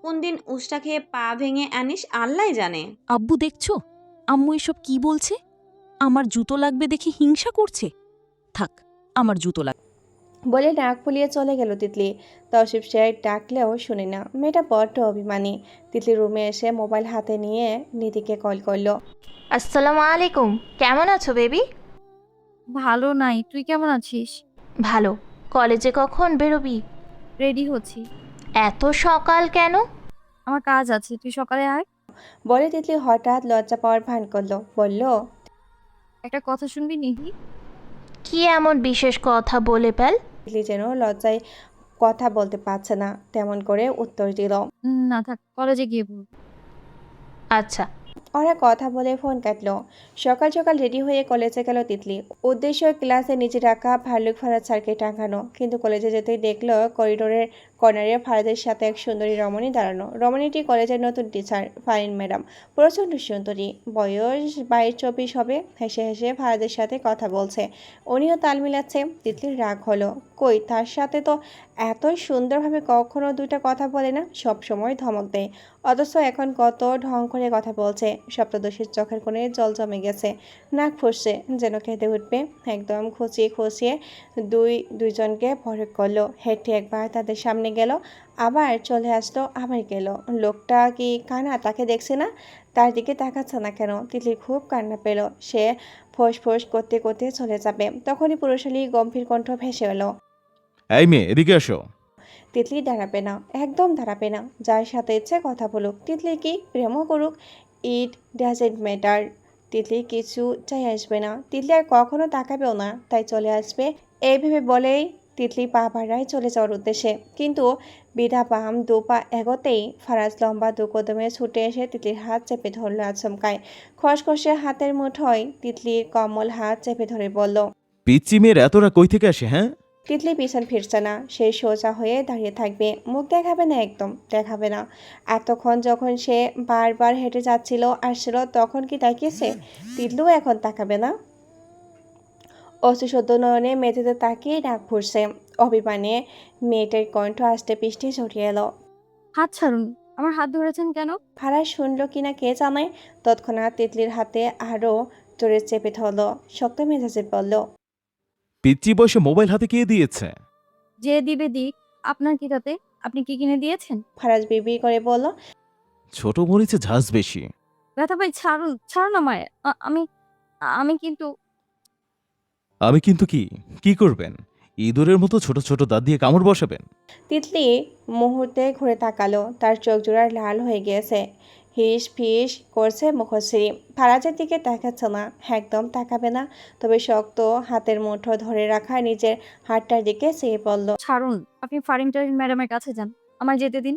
কোন দিন উষ্টা খেয়ে পা ভেঙে আনিস আল্লাহ জানে। আব্বু দেখছো, আম্মু এসব কি বলছে? আমার জুতো লাগবে দেখে হিংসা করছে। থাক, আমার জুতো লাগবে। বলে নাক ফুলিয়ে চলে গেল তিতলি। তৌসিফ সাহেব ডাকলেও শুনে না, মেয়েটা বড্ড অভিমানী। তিতলি রুমে এসে মোবাইল হাতে নিয়ে নিধিকে কল করলো। আসসালামু আলাইকুম, কেমন আছো বেবি? ভালো নাই, তুই কেমন আছিস? ভালো। কলেজে কখন বেরোবি? রেডি হচ্ছি। এত সকাল কেন? আমার কাজ আছে, তুই সকালে আয়। বলে তিতলি হঠাৎ লজ্জা পাওয়ার ভান করলো, বলল, একটা কথা শুনবি নিহি? কি এমন বিশেষ কথা বলে পেল? তিতলি যেন লজ্জায় কথা বলতে পারছে না, তেমন করে উত্তর দিল, না থাক, কলেজে গিয়ে বল। আচ্ছা। ওরা কথা বলে ফোন কাটলো। সকাল সকাল রেডি হয়ে কলেজে গেল তিতলি। উদ্দেশ্য ক্লাসে নিচে রাখা ভাল্লুক ফারাজ স্যারকে টাঙানো, কিন্তু কলেজে যেতেই দেখলো করিডোরের কর্নারে ফারাজের সাথে এক সুন্দরী রমণী দাঁড়ানো। রমণীটি কলেজের নতুন টিচার ফারিন ম্যাডাম, প্রচণ্ড সুন্দরী, বয়স 22-24 হবে। হেসে হেসে ফারাজের সাথে কথা বলছে, উনিও তাল মিলাচ্ছে। তিতলির রাগ হলো, কই তার সাথে তো এতই সুন্দরভাবে কখনো দুটো কথা বলে না, সব সময় ধমক দেয়, অথচ এখন কত ঢং করে কথা বলছে। সপ্তদশীর চোখের কোণে জল জমে গেছে, নাক ফুসছে, যেন কেঁদে উঠবে। একদম খুঁচিয়ে খুঁচিয়ে দুইজনকে পরখ করলো, হেঁটে একবার তাদের সামনে গেল, আবার চলে আসলো, আবার গেল। লোকটা কি কানা, তাকে দেখছে না? তার দিকে তাকাচ্ছে না কেন? তিতলি খুব কান্না পেল, সে ফোঁস ফোঁস করতে করতে চলে যাবে, তখনই পুরুষালী গম্ভীর কণ্ঠ ভেসে এলো, এই মেয়ে, এদিকে আসো। তিতলি দাঁড়াবে না, একদম দাঁড়াবে না, যার সাথে ইচ্ছে কথা বলুক, তিতলি কি প্রেমও করুক, ইট ডাজেন্ট ম্যাটার। তিতলি কিছু চাই আসবে না, তিতলি আর কখনো তাকাবেও না, তাই চলে আসবে এই ভেবে বলেই তিতলি পা বাড়ায় চলে যাওয়ার উদ্দেশ্যে। কিন্তু বিধা পাম দু পা এগোতেই ফারাজ লম্বা দু কদমে ছুটে এসে তিতলির হাত চেপে ধরল আচমকায়। খসখসে হাতের মুঠোয় তিতলির কমল হাত চেপে ধরে বলল, পিচ্চি মেয়ের এতটা কই থেকে আসে, হ্যাঁ? তিতলি পিছন ফিরছে না, সে সোজা হয়ে দাঁড়িয়ে থাকবে, মুখ দেখাবে না, একদম দেখাবে না। এতক্ষণ যখন সে বারবার হেঁটে যাচ্ছিল আসছিল, তখন কি তাকিয়েছে? তিতলিও এখন তাকাবে না। অশ্রুসদ্য নয়নে মেঝেতে তাকিয়ে ডাক ফুটছে, অভিমানে মেয়েটার কণ্ঠ আষ্টে পিষ্টে জড়িয়ে এলো। হাত ছাড়ুন, আমার হাত ধরেছেন কেন? ফারাজ শুনলো কিনা কে জানে, তৎক্ষণাৎ তিতলির হাতে আরও জোরে চেপে ধরলো, শক্ত মেজাজে বলল, পিচ্চি বয়সে মোবাইল হাতে কে দিয়েছে? যে দিবে দিক, আপনার কি তাতে? আপনি কি কিনে দিয়েছেন? ফারাজ বিড়বিড় করে বলল, ছোট মরিচে ঝাঁজ বেশি। ব্যথা ভাই, ছাড়ুন, ছাড়ুন আমায়। আমি আমি কিন্তু আমি কিন্তু কি করবেন? ইঁদুরের মতো ছোট ছোট দাঁত দিয়ে কামড় বসাবেন? তিতলি মুহূর্তে ঘুরে তাকালো, তার চোখ জোড়া লাল হয়ে গিয়েছে, হিস ফিস করছে মুখশ্রী। ফারাজের দিকে তাকাচ্ছে না, একদম তাকাবে না, তবে শক্ত হাতের মুঠো ধরে রাখা নিজের হাতটার দিকে চেয়ে পড়ল। ছাড়ুন, আপনি ফারিন টারিন ম্যাডামের কাছে যান, আমায় যেতে দিন।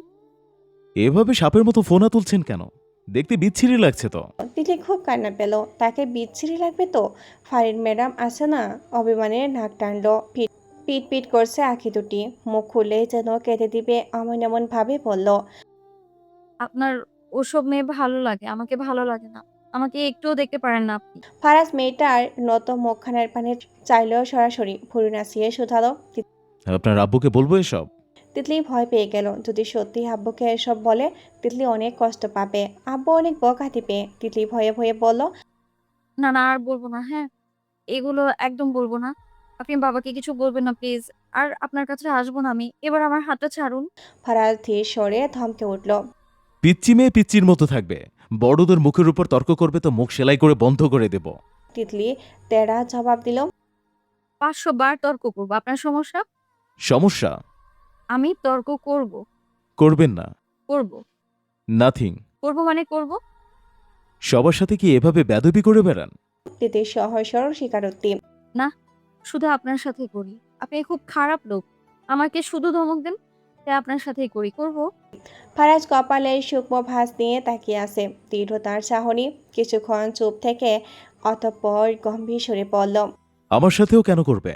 এভাবে সাপের মতো ফোনা তুলছেন কেন? দেখতে বিচ্ছিরি লাগছে তো। তিতলি খুব কান্না পেল, তাকে বিচ্ছিরি লাগবে তো? ফারিন ম্যাডাম আছে না? অভিমানে নাক টানল, পিট পিট পিট করছে আঁখি দুটি, মুখ খুলে যেন কেঁদে দিবে এমন এমন ভাবে বলল, আপনার ওসব মেয়ে ভালো লাগে, আমাকে ভালো লাগে না। আমাকে একটুও দেখতে পারেন না আপনি। ফারাজ মেয়েটার নত মুখখানের পানে চাইলেও সরাসরি ভুরু নাচিয়ে শুধালো। আপনার আব্বুকে বলবো এসব? তিতলি ভয় পেয়ে গেল, যদি সত্যি আব্বুকে এসব বলে তিতলি অনেক কষ্ট পাবে, আব্বু অনেক বকা দিবে। তিতলি ভয়ে ভয়ে বলল, না না, আর বলবো না। হ্যাঁ, এগুলো একদম বলবো না। আপনি বাবাকে কিছু বলবেন না প্লিজ। আর আপনার কাছে আসবো না আমি। এবার আমার হাতটা ছাড়ুন। ফারাজ ধীর স্বরে ধমকে উঠল, পিচ্চি মেয়ে পিচ্চির মতো থাকবে, বড়দের মুখের উপর তর্ক করবে তো মুখ সেলাই করে বন্ধ করে দেব। তিতলি তেরা জবাব দিল, 500 বার তর্ক করবো, আপনার সমস্যা? সমস্যা? আমি তর্ক করব। করবেন না? করব। নাথিং। করব মানে করব। সবার সাথে কি এভাবে বেয়াদবি করে বেড়ান? তিতির সহজ সরল স্বীকারোক্তি। না, শুধু আপনার সাথে করি। আপনি খুব খারাপ লোক, আমাকে শুধু ধমক দেন, তাই আপনার সাথেই করব। ফারাজ কপালে সূক্ষ্ম ভাঁজ নিয়ে তাকিয়ে আছে, দৃঢ়তার চাহনি। কিছুক্ষণ চুপ থেকে অতঃপর গম্ভীর সুরে পড়ল, আমার সাথেও কেন করবে?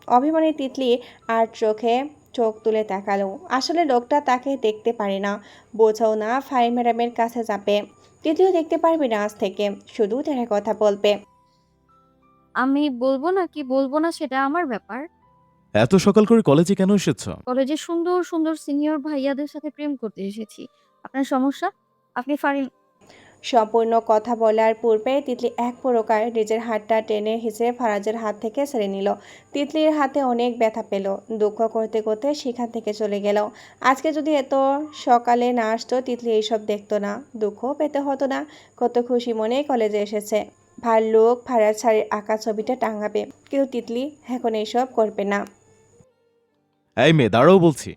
অভিমানী তিতলি আর চোখে চোখ তুলে তাকালো। আসলে লোকটা তাকে দেখতে পারে না, বোঝাও না ফারিন ম্যাডামের কাছে যাবে, তৃতীয় দেখতে পারবে না আজ থেকে, শুধু তারা কথা বলবে। আমি বলবো না কি বলবো না সেটা আমার ব্যাপার। এত সকাল করে কলেজে কেন এসেছ? কলেজে সুন্দর সুন্দর সিনিয়র ভাইয়াদের সাথে প্রেম করতে এসেছি। আপনার সমস্যা? আপনি ফারিন সম্পূর্ণ কথা বলার পূর্বে তিতলি এক প্রকার নিজের হাতটা টেনে হিঁচড়ে ফারাজের হাত থেকে ছেড়ে নিল। তিতলির হাতে অনেক ব্যথা পেল। দুঃখ করতে করতে সেখান থেকে চলে গেল। আজকে যদি এত সকালে না আসতো তিতলি এইসব দেখতো না, দুঃখ পেতে হতো না। কত খুশি মনে কলেজে এসেছে। ভাল্লুক ফারাজ স্যারের আঁকা ছবিটা টাঙাবে, কিন্তু তিতলি এখন এইসব করবে না। এই মেয়ে দাঁড়াও বলছি।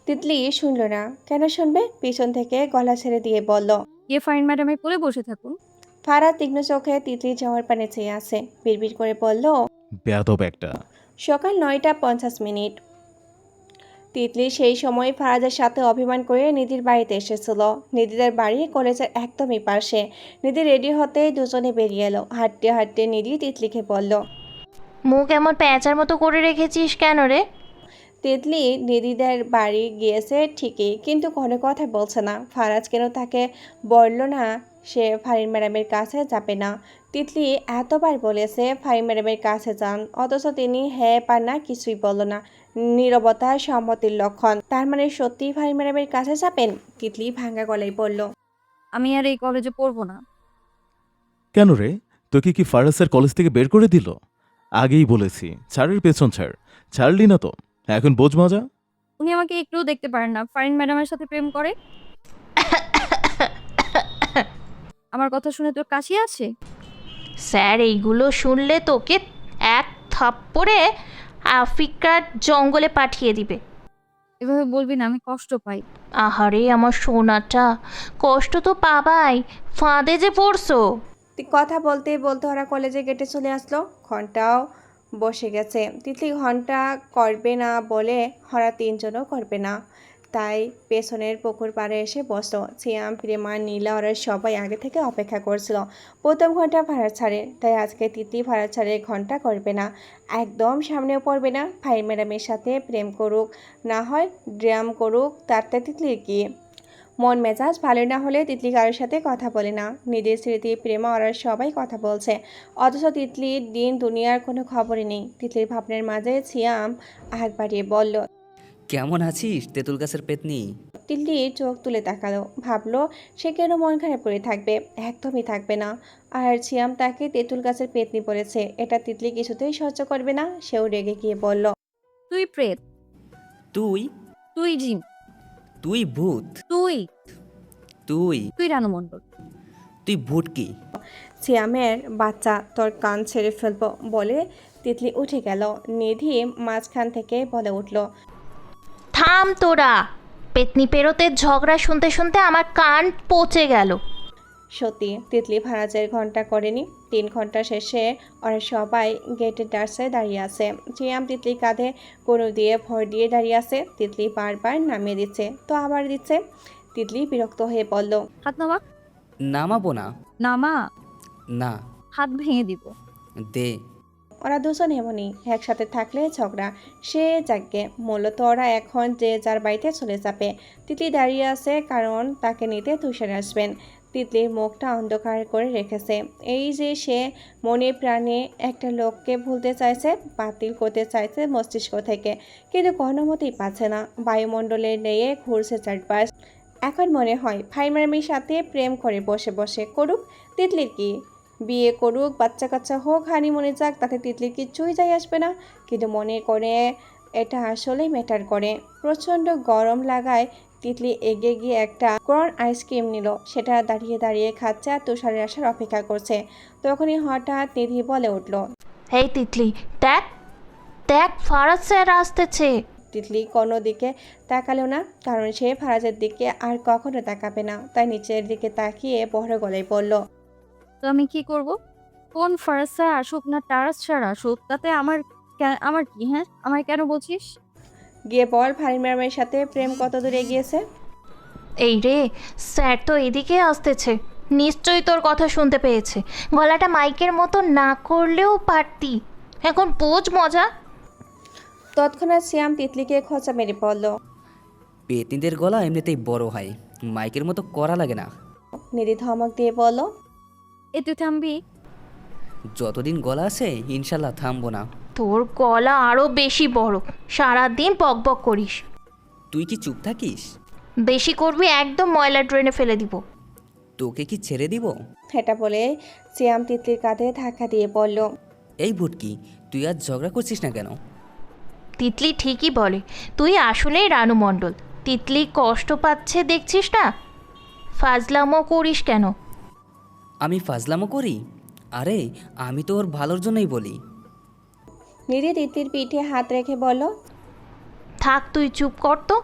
তিতলি শুনল না। কেন শুনবে? পিছন থেকে গলা ছেড়ে দিয়ে বলল। গিয়ে ফারিন ম্যাডামের কোলে বসে থাকুন। ফারাজ তীক্ষ্ণ চোখে তিতলির যাওয়ার পানে চেয়ে আছে। বিড়বিড় করে বলল, বেয়াদব একটা। সকাল 9:50। তিতলি সেই সময় ফারাজের সাথে অভিমান করে নিধির বাড়িতে এসেছিল। নিধিদের বাড়ি কলেজের একদমই পাশে। নিধি রেডি হতেই দুজনে বেরিয়ে এলো। হাঁটতে হাঁটতে নিধি তিতলিকে বলল, মুখ এমন প্যাঁচার মতো করে রেখেছিস কেন রে? তিতলি নিধিদের বাড়ি গিয়েছে ঠিকই, কিন্তু কোনো কথা বলছে না। ফারাজ কেন তাকে বলল না সে ফারিন ম্যাডামের কাছে যাবে না? তিতলি এতবার বলেছে ফারিন ম্যাডামের কাছে যান, অথচ তিনি হ্যাঁ বা না কিছুই বলল না। নীরবতা সম্মতির লক্ষণ। তার মানে সত্যিই ফারিন ম্যাডামের কাছে যাবেন? তিতলি ভাঙা গলায় বলল, আমি আর এই কলেজে পড়বো না। কেন রে, তোকে কি ফারাজ স্যার কলেজ থেকে বের করে দিল? আগেই বলেছি ছাড়ের পেছন ছাড়, ছাড়লি না তো, এখন বোঝ মজা। উনি আমাকে একটুও দেখতে পারেন না, ফারিন ম্যাডামের সাথে প্রেম করে। আমার কথা শুনে তোর কাশি আছে? স্যার এইগুলো শুনলে তোকে এক থাপ্পড়ে আফ্রিকার জঙ্গলে পাঠিয়ে দিবে। এভাবে বলবি না, আমি কষ্ট পাই। আহারে আমার সোনাটা, কষ্ট তো পাবাই, ফাঁদে যে পড়ছো। কথা বলতে বলতে ওরা কলেজে গেটে চলে আসলো। ঘন্টাও বসে গেছে। তিতলি ঘন্টা করবে না বলে ওরা তিনজনও করবে না, তাই পেছনের পুকুর পাড়ে এসে বসলো। সিয়াম, প্রেমা, নীলা ওরা সবাই আগে থেকে অপেক্ষা করছিল। প্রথম ঘন্টা ফারাজ ছাড়ে, তাই আজকে তিতলি ফারাজ ছাড়ে ঘন্টা করবে না, একদম সামনেও পড়বে না। ফারিন ম্যাডামের সাথে প্রেম করুক, না হয় ড্রাম করুক, তারটা তিতলির কি? মন মেজাজ ভালো না হলে তিতলি কারোর সাথে কথা বলে না। নিজের স্মৃতি, প্রেমা ওরা সবাই কথা বলছে, অথচ তিতলির দিন দুনিয়ার কোনো খবরই নেই। তিতলির ভাবনার মাঝে সিয়াম আগ বাড়িয়ে বলল, কেমন আছিস তেঁতুল গাছের পেতনি? তিতলি চোখ তুলে তাকালো, ভাবলো সে কেন মন খারাপ করে থাকবে? একদমই থাকবে না। আর সিয়াম তাকে তেঁতুল গাছের পেতনি বলেছে, এটা তিতলি কিছুতেই সহ্য করবে না। সেও রেগে গিয়ে বলল, তুই প্রেত, তুই তুই জিন, তুই ভূত, তুই তুই তুই রানু মণ্ডল, তুই ভুটকি। সিয়ামের বাচ্চা, তোর কান ছেড়ে ফেলবো বলে তিতলি উঠে গেল। নিধি মাঝখান থেকে বলে উঠল, থাম তোরা, পেতনি পেরোতে ঝগড়া শুনতে শুনতে আমার কান পচে গেল। সত্যি তিতলি ফারাজের ঘন্টা করেনি। 3 ঘন্টা শেষে ওরা সবাই গেটের ডার্সে দাঁড়িয়ে আছে। সিয়াম তিতলি কাঁধে কোনো দিয়ে ভর দিয়ে দাঁড়িয়ে আছে। তিতলি বারবার নামিয়ে দিচ্ছে, তো আবার দিচ্ছে। তিতলি বিরক্ত হয়ে বলল, হাত নামা। নামাবো না। নামা, না। হাত ভেঙে দিব। দে। ওরা দুজন এমনই, একসাথে থাকলে ঝগড়া সে যাকে। মূলত ওরা এখন যে যার বাড়িতে চলে যাবে। তিতলি দাঁড়িয়ে আছে কারণ তাকে নিতে তুষার আসবেন। তিতলির মুখটা অন্ধকার করে রেখেছে। এই যে সে মনে প্রাণে একটা লোককে ভুলতে চাইছে, বাতিল করতে চাইছে মস্তিষ্ক থেকে, কিন্তু কোনো মতেই পাচ্ছে না। বায়ুমণ্ডলে নিয়ে ঘুরছে চারপাশ। এখন মনে হয় ফারিন ম্যাডামের সাথে প্রেম করে বসে বসে করুক। তিতলির কি? বিয়ে করুক, বাচ্চা কাচ্চা হোক, হানিমুনে যাক, তাতে তিতলির কিচ্ছুই যাই আসবে না। কিন্তু মনে করে এটা আসলেই ম্যাটার করে। প্রচণ্ড গরম লাগায় তিতলি এগিয়ে গিয়ে একটা কর্ন আইসক্রিম নিল। সেটা দাঁড়িয়ে দাঁড়িয়ে খাচ্ছে আর তুষারের আসার অপেক্ষা করছে। তখনই হঠাৎ নিধি বলে উঠল, এই তিতলি দেখ দেখ, ফারাজ স্যার আসতেছে। তিতলি কোনো দিকে তাকালো না, কারণ সে ফারাজের দিকে আর কখনো তাকাবে না। তাই নিচের দিকে তাকিয়ে বড় গলায় বলল, তো আমি কি করব? কোন ফারাজ স্যার আসুক না টারাস স্যার আসুক, তাতে আমার কি? হ্যাঁ, আমায় কেন বলছিস? গিয়ে বল ফারিন ম্যাডামের সাথে প্রেম কত দূরে গিয়েছে। এই রে, স্যার তো এদিকে আসতেছে, নিশ্চয়ই তোর কথা শুনতে পেয়েছে। গলাটা মাইকের মতো না করলেও পারতি, এখন বোঝ মজা। তৎক্ষণাৎ সিয়াম তিতলিকে খোঁচা মেরে বলল, পেতনিদের গলা এমনিতেই বড় হয়, মাইকের মতো করা লাগে না। নিধি ধমক দিয়ে বলল, এ তুই থামবি? যতদিন গলা আছে ইনশাল্লাহ থামবো না। তোর গলা আরো বেশি বড়, সারাদিন বকবক করিস। তুই কি চুপ থাকিস? বেশি করবি একদম ময়লা ড্রেনে ফেলে দিব। তোকে কি ছেড়ে দিব? এটা বলে সিয়াম তিতলির কাঁধে ধাক্কা দিয়ে বলল, এই ভুটকি, তুই আজ ঝগড়া করছিস না কেন? তিতলি ঠিকই বলে, তুই আসলেই রানু মণ্ডল। তিতলি কষ্ট পাচ্ছে দেখছিস না, ফাজলামো করিস কেন? আমি ফাজলামো করি? আরে আমি তো ওর ভালোর জন্যই বলি। নিধি তিতলির পিঠে হাত রেখে বলল, থাক, তুই চুপ কর তো।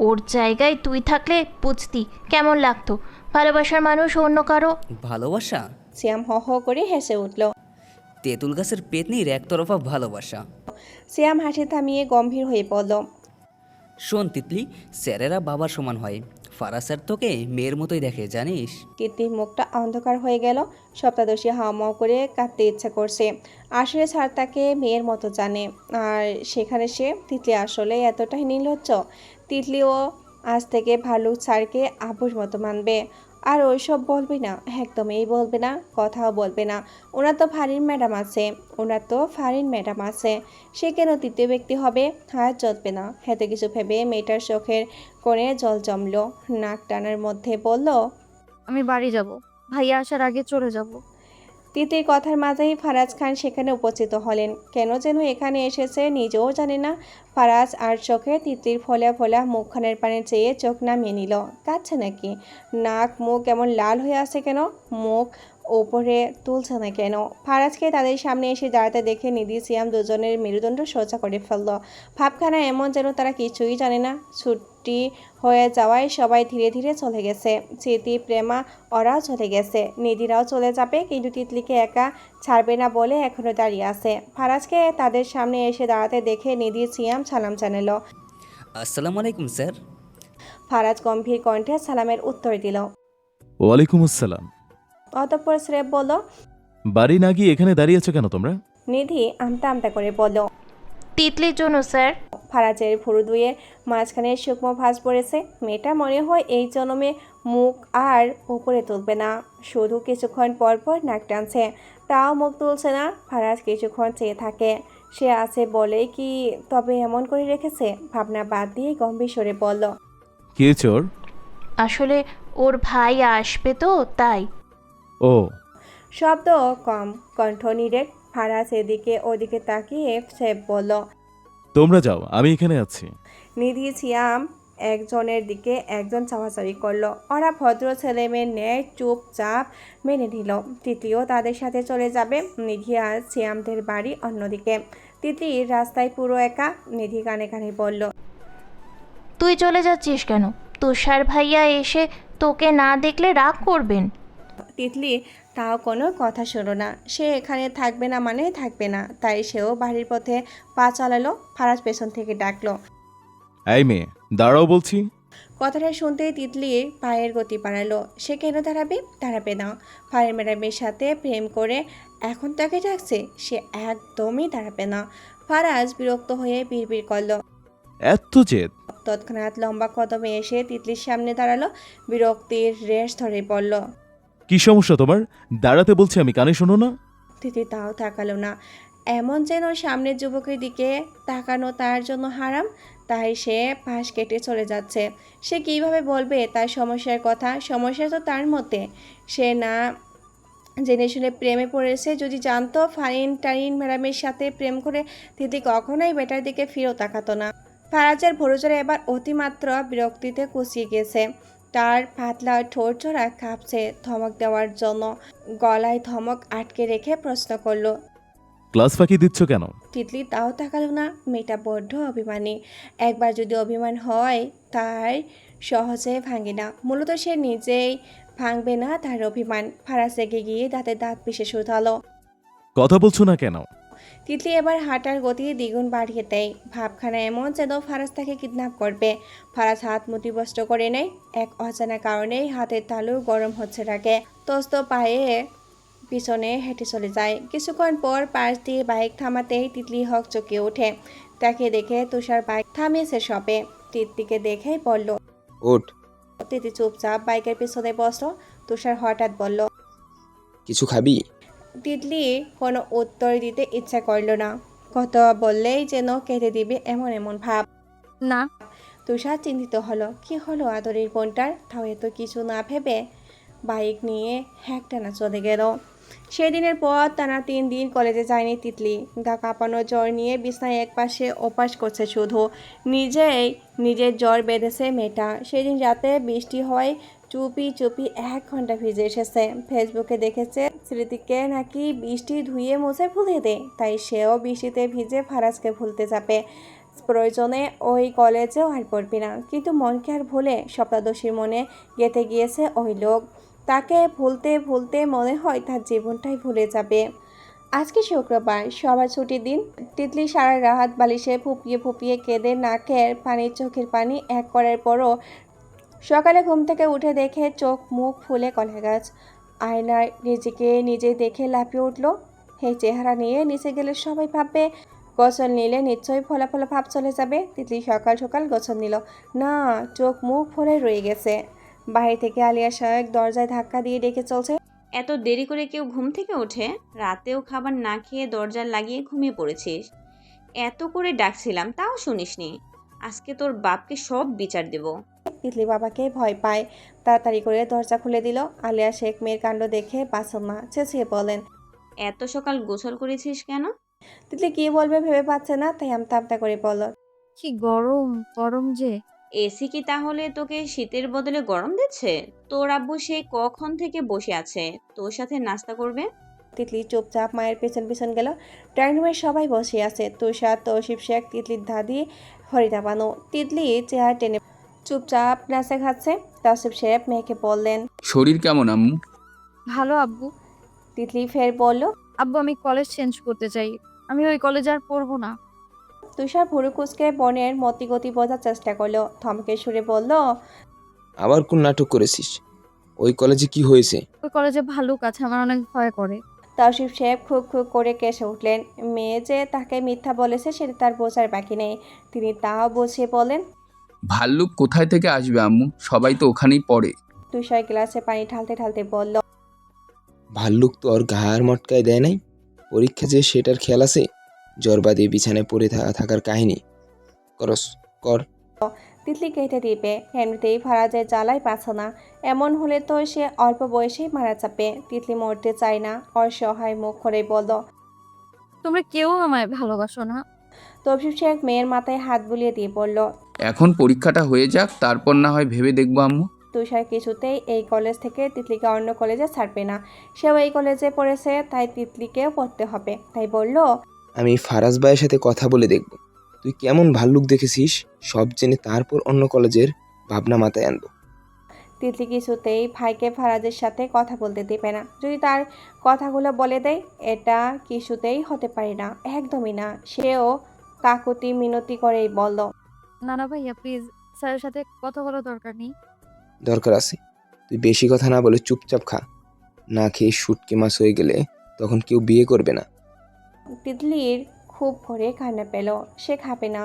ওর জায়গায় তুই থাকলে বুঝতি কেমন লাগতো। ভালোবাসার মানুষ অন্য কারো। ভালোবাসা? সিয়াম হ হ করে হেসে উঠল। তেঁতুল গাছের পেতনির একতরফা ভালোবাসা। সিয়াম হাসি থামিয়ে গম্ভীর হয়ে পড়ল। শোন তিতলি, স্যারেরা বাবার সমান হয়। ফারাজ স্যার তোকে মেয়ের মতোই দেখে, জানিস? তিতলির মুখটা অন্ধকার হয়ে গেল। সপ্তাদশী হাওমাও করে কাঁদতে ইচ্ছা করছে। আসলে স্যার তাকে মেয়ের মতো জানে, আর সেখানে সে তিতলি আসলে এতটাই নির্লজ্জ। তিতলিও আজ থেকে ভালুক স্যারকে আবুর মতো মানবে, আর ওইসব বলবে না, একদমই বলবে না, কথাও বলবে না। ওনার তো ফারিন ম্যাডাম আছে, সে কেন তৃতীয় ব্যক্তি হবে? হাত চলবে না। এত কিছু ভেবে মেয়েটার চোখের কোণে জল জমলো। নাক টানার মধ্যে বলল, আমি বাড়ি যাব, ভাইয়া আসার আগে চলে যাব। তিতির কথার মাঝেই ফারাজ খান সেখানে উপস্থিত হলেন। কেন যেন এখানে এসেছে নিজেও জানে না। ফারাজ আর চোখে তিতির ফোলা ফোলা মুখখানের পানে চেয়ে চোখ নামিয়ে নিল। কাঁদছে নাকি? নাক মুখ কেমন লাল হয়ে আছে কেন? মুখ ওপরে তুলছে না কেন? ফারাজকে তাদের সামনে এসে দাঁড়াতে দেখে নিধি সিয়াম দুজনের মেরুদণ্ড সোজা করে ফেলল। ভাবখানা এমন যেন তারা কিছুই জানে না। ছুটি হয়ে যাওয়ায় সবাই ধীরে ধীরে চলে গেছে। স্মৃতি, প্রেমা ওরাও চলে গেছে। নিধিরাও চলে যাবে, কিন্তু তিতলিকে একা ছাড়বে না বলে এখনো দাঁড়িয়ে আছে। ফারাজকে তাদের সামনে এসে দাঁড়াতে দেখে নিধি সিয়াম সালাম জানাল। আসসালামু আলাইকুম স্যার। ফারাজ গম্ভীর কণ্ঠে সালামের উত্তর দিল। ওয়ালাইকুম আসসালাম। অতঃপর স্রেফ বলল, বাড়ি না গিয়ে এখানে দাঁড়িয়ে আছো কেন তোমরা? নিধি আমতা আমতা করে বলল, তিতলির জন্য স্যার। ফারাজের ভুরু দুয়ে মাঝখানে শুকনো ভাঁজ পড়েছে। মেয়েটা মনে হয় এই জন্মে মুখ আর উপরে তুলবে না, শুধু কিছুক্ষণ পর পর নাক টানছে, তাও মুখ তুলছে না। ফারাজ কিছুক্ষণ চেয়ে থাকে। সে আছে বলেই কি তবে এমন করে রেখেছে? ভাবনা বাদ দিয়ে গম্ভীর স্বরে বলল, কে চোর? আসলে ওর ভাই আসবে তো তাই। ও। শব্দ কম, কণ্ঠ নিরেট। ফারাজ এদিকে ওদিকে তাকিয়ে সে বলল, তোমরা যাও, আমি এখানে আছি। নিধি সিয়াম একজনের দিকে একজন চাওয়াচাওয়ি করলো। ওরা ভদ্র ছেলে মেয়ের ন্যায় চুপচাপ মেনে নিল। তৃতীয় তাদের সাথে চলে যাবে। নিধি আর সিয়ামদের বাড়ি অন্যদিকে। তিতলির রাস্তায় পুরো একা। নিধি কানে কানে বলল, তুই চলে যাচ্ছিস কেন? তুষার ভাইয়া এসে তোকে না দেখলে রাগ করবেন। তিতলি তাও কোনো কথা শোনো না। সে এখানে থাকবে না মানে থাকবে না। তাই সেও বাড়ির পথে পা চালালো। ফারাজ পেছন থেকে ডাকলো, এই মেয়ে, দাঁড়াও বলছি। কথাটা শুনতেই তিতলির পায়ের গতি বাড়ালো। সে কেন দাঁড়াবে? দাঁড়াবে না। ফারিন ম্যাডামের সাথে প্রেম করে এখন তাকে ডাকছে, সে একদমই দাঁড়াবে না। ফারাজ বিরক্ত হয়ে বিড়বিড় করলো। এত জেদ? তৎক্ষণাৎ লম্বা কদমে এসে তিতলির সামনে দাঁড়ালো। বিরক্তির রেশ ধরে পড়ল। কি সমস্যা তোমার? দাঁড়াতে বলছি আমি, কানে শোনো না? তিতলি তাও তাকালো না। এমন যেন সামনের যুবকের দিকে তাকানো তার জন্য হারাম। তাই সে পাশ কেটে চলে যাচ্ছে। সে কিভাবে বলবে তার সমস্যার কথা? সমস্যা তো তার মতে। সে না জেনে শুনে প্রেমে পড়েছে। যদি জানতো ফারিন ম্যাডামের সাথে প্রেম করে, তিতলি কখনোই বেটার দিকে ফিরেও তাকাতো না। ফারাজের ভরুজরে এবার অতিমাত্রা বিরক্তিতে কুচিয়ে গেছে। তার পাতলা ঠোঁট জোড়া কাঁপছে। ধমক দেওয়ার জন্য গলায় ধমক আটকে রেখে প্রশ্ন করলো, ক্লাস ফাঁকি দিচ্ছ কেন? তিতলি তাও তাকালো না। মেয়েটা বড্ড অভিমানী। একবার যদি অভিমান হয় তার সহজে ভাঙে না। মূলত সে নিজেই ভাঙবে না তার অভিমান। ফারাজ রেগে গিয়ে দাঁতে দাঁত পিষে শুধালো, কথা বলছো না কেন? তিতলি এবার হাঁটার গতি দ্বিগুণ বাড়িয়ে দেয়। ভাবখানা এমন যেন ফারাজ তাকে কিডন্যাপ করবে। ফারাজ হাত মুঠিবস্ত করে নেয়। এক অজানা কারণেই হাতের তালু গরম হচ্ছে রাগে। তস্ত পায়ে পিছনে হেঁটে চলে যায়। কিছুক্ষণ পর পাশ দিয়ে বাইক থামাতেই তিতলি হক চকে ওঠে। তাকে দেখে তুষার বাইক থামিয়েছে সবে। তিতলিকে দেখেই বলল, ওঠ। তিতলি চুপচাপ বাইকের পিছনে বসলো। তুষার হঠাৎ বলল, কিছু খাবি? তিতলি কোনো উত্তর দিতে ইচ্ছা করল না। কত বললেই যেন কেটে দিবে এমন এমন ভাব। না। তুষার চিন্তিত হলো। কি হলো আদরের বোনটার? তাও এত কিছু না ভেবে বাইক নিয়ে একটানা চলে গেল। সেদিনের পর টানা 3 দিন কলেজে যায়নি তিতলি। গা কাঁপানো জ্বর নিয়ে বিছনায় একপাশে ওপাশ করছে শুধু। নিজের জ্বর বেঁধেছে মেয়েটা। সেদিন রাতে বৃষ্টি হয়, চুপি চুপি 1 ঘন্টা ভিজে এসেছে। ফেসবুকে দেখেছে স্মৃতিকে নাকি বৃষ্টি ধুয়ে মুছে ভুলে দেয়, তাই সেও বৃষ্টিতে ভিজে ফারাজকে ভুলতে যাবে। প্রয়োজনে ওই কলেজেও আর পড়বি না। কিন্তু মনকে আর ভুলে স্বপ্নদোষীর মনে গেঁথে গিয়েছে ওই লোক। তাকে ভুলতে ভুলতে মনে হয় তার জীবনটাই ভুলে যাবে। আজকে শুক্রবার, সবার ছুটির দিন। তিতলি সারা রাত বালিশে ফুপিয়ে ফুপিয়ে কেঁদে নাকের পানি চোখের পানি এক করার পরও সকালে ঘুম থেকে উঠে দেখে চোখ মুখ ফুলে কলা গাছ। আয়নায় নিজেকে নিজেই দেখে লাফিয়ে উঠল। এই চেহারা নিয়ে নিচে গেলে সবাই ভাববে, গোসল নিলে নিশ্চয়ই ফোলা ফোলা ভাব চলে যাবে। তিতলি সকাল সকাল গোসল নিল না, চোখ মুখ ফুলে রয়ে গেছে। বাইরে থেকে আলিয়া শায়েক দরজায় ধাক্কা দিয়ে ডেকে চলছে। এত দেরি করে কেউ ঘুম থেকে ওঠে? রাতেও খাবার না খেয়ে দরজা লাগিয়ে ঘুমিয়ে পড়েছিস। এত করে ডাকছিলাম তাও শুনিসনি। আজকে তোর বাপকে সব বিচার দেব। তিতলি বাবাকে ভয় পায়, তাড়াতাড়ি করে দরজা খুলে দিল। আলিয়া শেখ মেয়ের কাণ্ড দেখে বাসন মা চেঁচিয়ে বলেন, এত সকাল গোসল করেছিস কেন? তিতলি কি বলবে ভেবে পাচ্ছে না, তাই আমতা আমতা করে বলল, কি গরম গরম যে। এসি কি তাহলে তোকে শীতের বদলে গরম দিচ্ছে? তোর আব্বু সেই কখন থেকে বসে আছে তোর সাথে নাস্তা করবে। তিতলি চুপচাপ মায়ের পেছন পেছন গেল। ড্রয়িং রুমে সবাই বসে আছে, তুষার, তৌসিফ শেখ, তিতলির দাদি, হরিতা বানু। তিতলি চেয়ার টেনে চুপচাপ নাচে খাচ্ছে। তৌসিফ শেখ মেয়েকে বললেন, শরীর কেমন আম্মু? ভালো আব্বু। তিতলি ফের বলল, আব্বু আমি কলেজ চেঞ্জ করতে চাই, আমি ওই কলেজে আর পড়বো না। তুষার ভুরু কুচকে বোনের মতিগতি বোঝার চেষ্টা করলো। থমকে সুরে বলল, আবার কোন নাটক করেছিস? ওই কলেজে কি হয়েছে? ওই কলেজে ভালুক আছে, আমার অনেক ভয় করে। তৌসিফ শেখ খুক খুক করে কেসে উঠলেন। মেয়ে যে তাকে মিথ্যা বলেছে সেটা তার বোঝার বাকি নেই। তিনি তাও বুঝিয়ে বলেন, ভাল্লুক কোথায় থেকে আসবে আম্মু? সবাই তো ওখানেই পড়ে। তুষার গ্লাসে পানি ঢালতে ঢালতে বলল, ভাল্লুক তো ওর ঘাড় মটকায় দেয় নাই? পরীক্ষা যে সেটার খেয়াল আছে? জ্বর বাদে বিছানায় পড়ে থাকার কাহিনী কর। তিতলি কেটে দিবে, এমনিতেই ফারাজের জ্বালাই পাচ্ছে না। এমন হলে তো সে অল্প বয়সেই মারা যাবে। তিতলি মরতে চায় না। অসহায় মুখ করে বলল, তোমরা কেউ আমায় ভালোবাসো না। তৌসিফ শেখ মেয়ের মাথায় হাত বুলিয়ে দিয়ে বলল, এখন পরীক্ষাটা হয়ে যাক, তারপর না হয় ভেবে দেখবো আম্মু। তুষার কিছুতেই এই কলেজ থেকে তিতলিকে অন্য কলেজে ছাড়বে না। সেও এই কলেজে পড়েছে, তাই তিতলিকেও পড়তে হবে। তাই বলল, আমি ফারাজ ভাইয়ের সাথে কথা বলে দেখব। তুই কেমন ভাল্লুক দেখেছিস সব জেনে তারপর অন্য কলেজের ভাবনা মাথায় আনবো। তিতলি কিছুতেই ভাইকে ফারাজের সাথে কথা বলতে দেবে না। যদি তার কথাগুলো বলে দেয়, এটা কিছুতেই হতে পারে না, একদমই না। সেও কাকুতি মিনতি করেই বলল, না না ভাইয়া প্লিজ, স্যারের সাথে কথা বলার দরকার নেই। দরকার আছে। তুই বেশি কথা না বলে চুপচাপ খা। না খেয়ে শুটকি মাছ হয়ে গেলে তখন কেউ বিয়ে করবে না। তিতলির খুব করে কান্না পেল। সে খাবে না।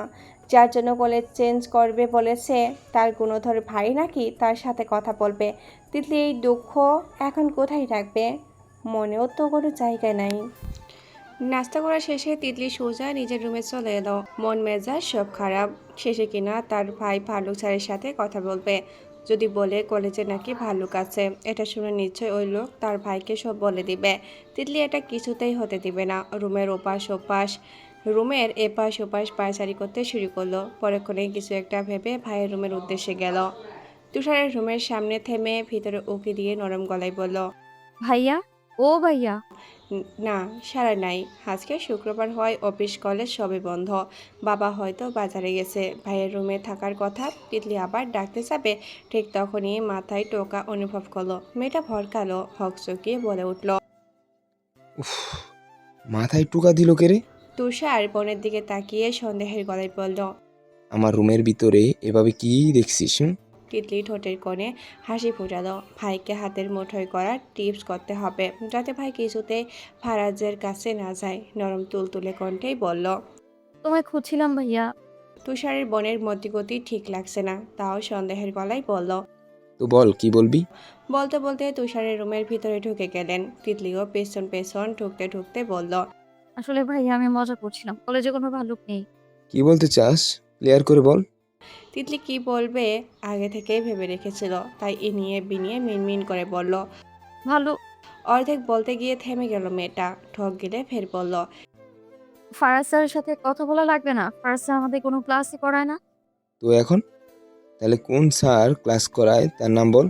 যার জন্য কলেজ চেঞ্জ করবে বলেছে, তার গুণধর ভাই নাকি তার সাথে কথা বলবে। তিতলি এই দুঃখ এখন কোথায় রাখবে? মনেও তো কোনো জায়গা নাই। নাস্তা করা শেষে তিতলি সোজা নিজের রুমে চলে এলো। মন মেজাজ সব খারাপ। শেষে কিনা তার ভাই ভাল্লুক স্যারের সাথে কথা বলবে। যদি বলে কলেজে নাকি ভাল্লুক আছে, এটা শুনে নিশ্চয়ই ওই লোক তার ভাইকে সব বলে দিবে। তিতলি এটা কিছুতেই হতে দিবে না। রুমের এপাশ ওপাশ পায়চারি করতে শুরু করলো। পরক্ষণে কিছু একটা ভেবে ভাইয়ের রুমের উদ্দেশ্যে গেল। তুষারের রুমের সামনে থেমে ভিতরে উকি দিয়ে নরম গলায় বলল, ভাইয়া, ও ভাইয়া। না, সারা নাই। আজকে শুক্রবার হয়, অফিস কলেজ সবই বন্ধ। বাবা হয়তো বাজারে গেছে। ভাইয়ের রুমে থাকার কথা তিতলি আবার ডাকতে যাবে, ঠিক তখনই মাথায় টোকা অনুভব করলো। মেয়েটা ভরকালো, হকচকিয়ে বলে উঠল, উফ, মাথায় টুকা দিল কে রে? তুষার বোনের দিকে তাকিয়ে সন্দেহের গলায় বলল, আমার রুমের ভিতরে এভাবে কি দেখছিস? তিতলি ঠোঁটের কোণে হাসি ফুটালো। ভাইকে হাতের মুঠোয় করার টিপস করতে হবে, যাতে ভাই কিছুতে ফারাজের কাছে না যায়। নরম তুলতুলে কণ্ঠেই বলল, তোমায় খুঁজছিলাম ভাইয়া। তুষারের বোনের মতিগতি ঠিক লাগছে না, তাও সন্দেহের গলায় বলল, তো বল কি বলবি? বলতে বলতে তুষারের রুমের ভিতরে ঢুকে গেলেন। তিতলিও পেছন পেছন ঢুকতে ঢুকতে বলল, আসলে ভাইয়া আমি মজা করছিলাম, কলেজে কোনো ভালুক নেই। কি বলতে চাস? ক্লিয়ার করে বল। তিতলি কি বলবে আগে থেকেই ভেবে রেখেছিল, তাই এ নিয়ে বিনিয়ে মিনমিন করে বলল। ভালো। অর্ধেক বলতে গিয়ে থেমে গেল মেয়েটা, ঠক গেলে ফের বলল। ফারাজ স্যারের সাথে কথা বলা লাগবে না, ফারাজ স্যার আমাদের কোনো ক্লাসই করায় না। তো এখন তাহলে কোন স্যার ক্লাস করায় তার নাম বল।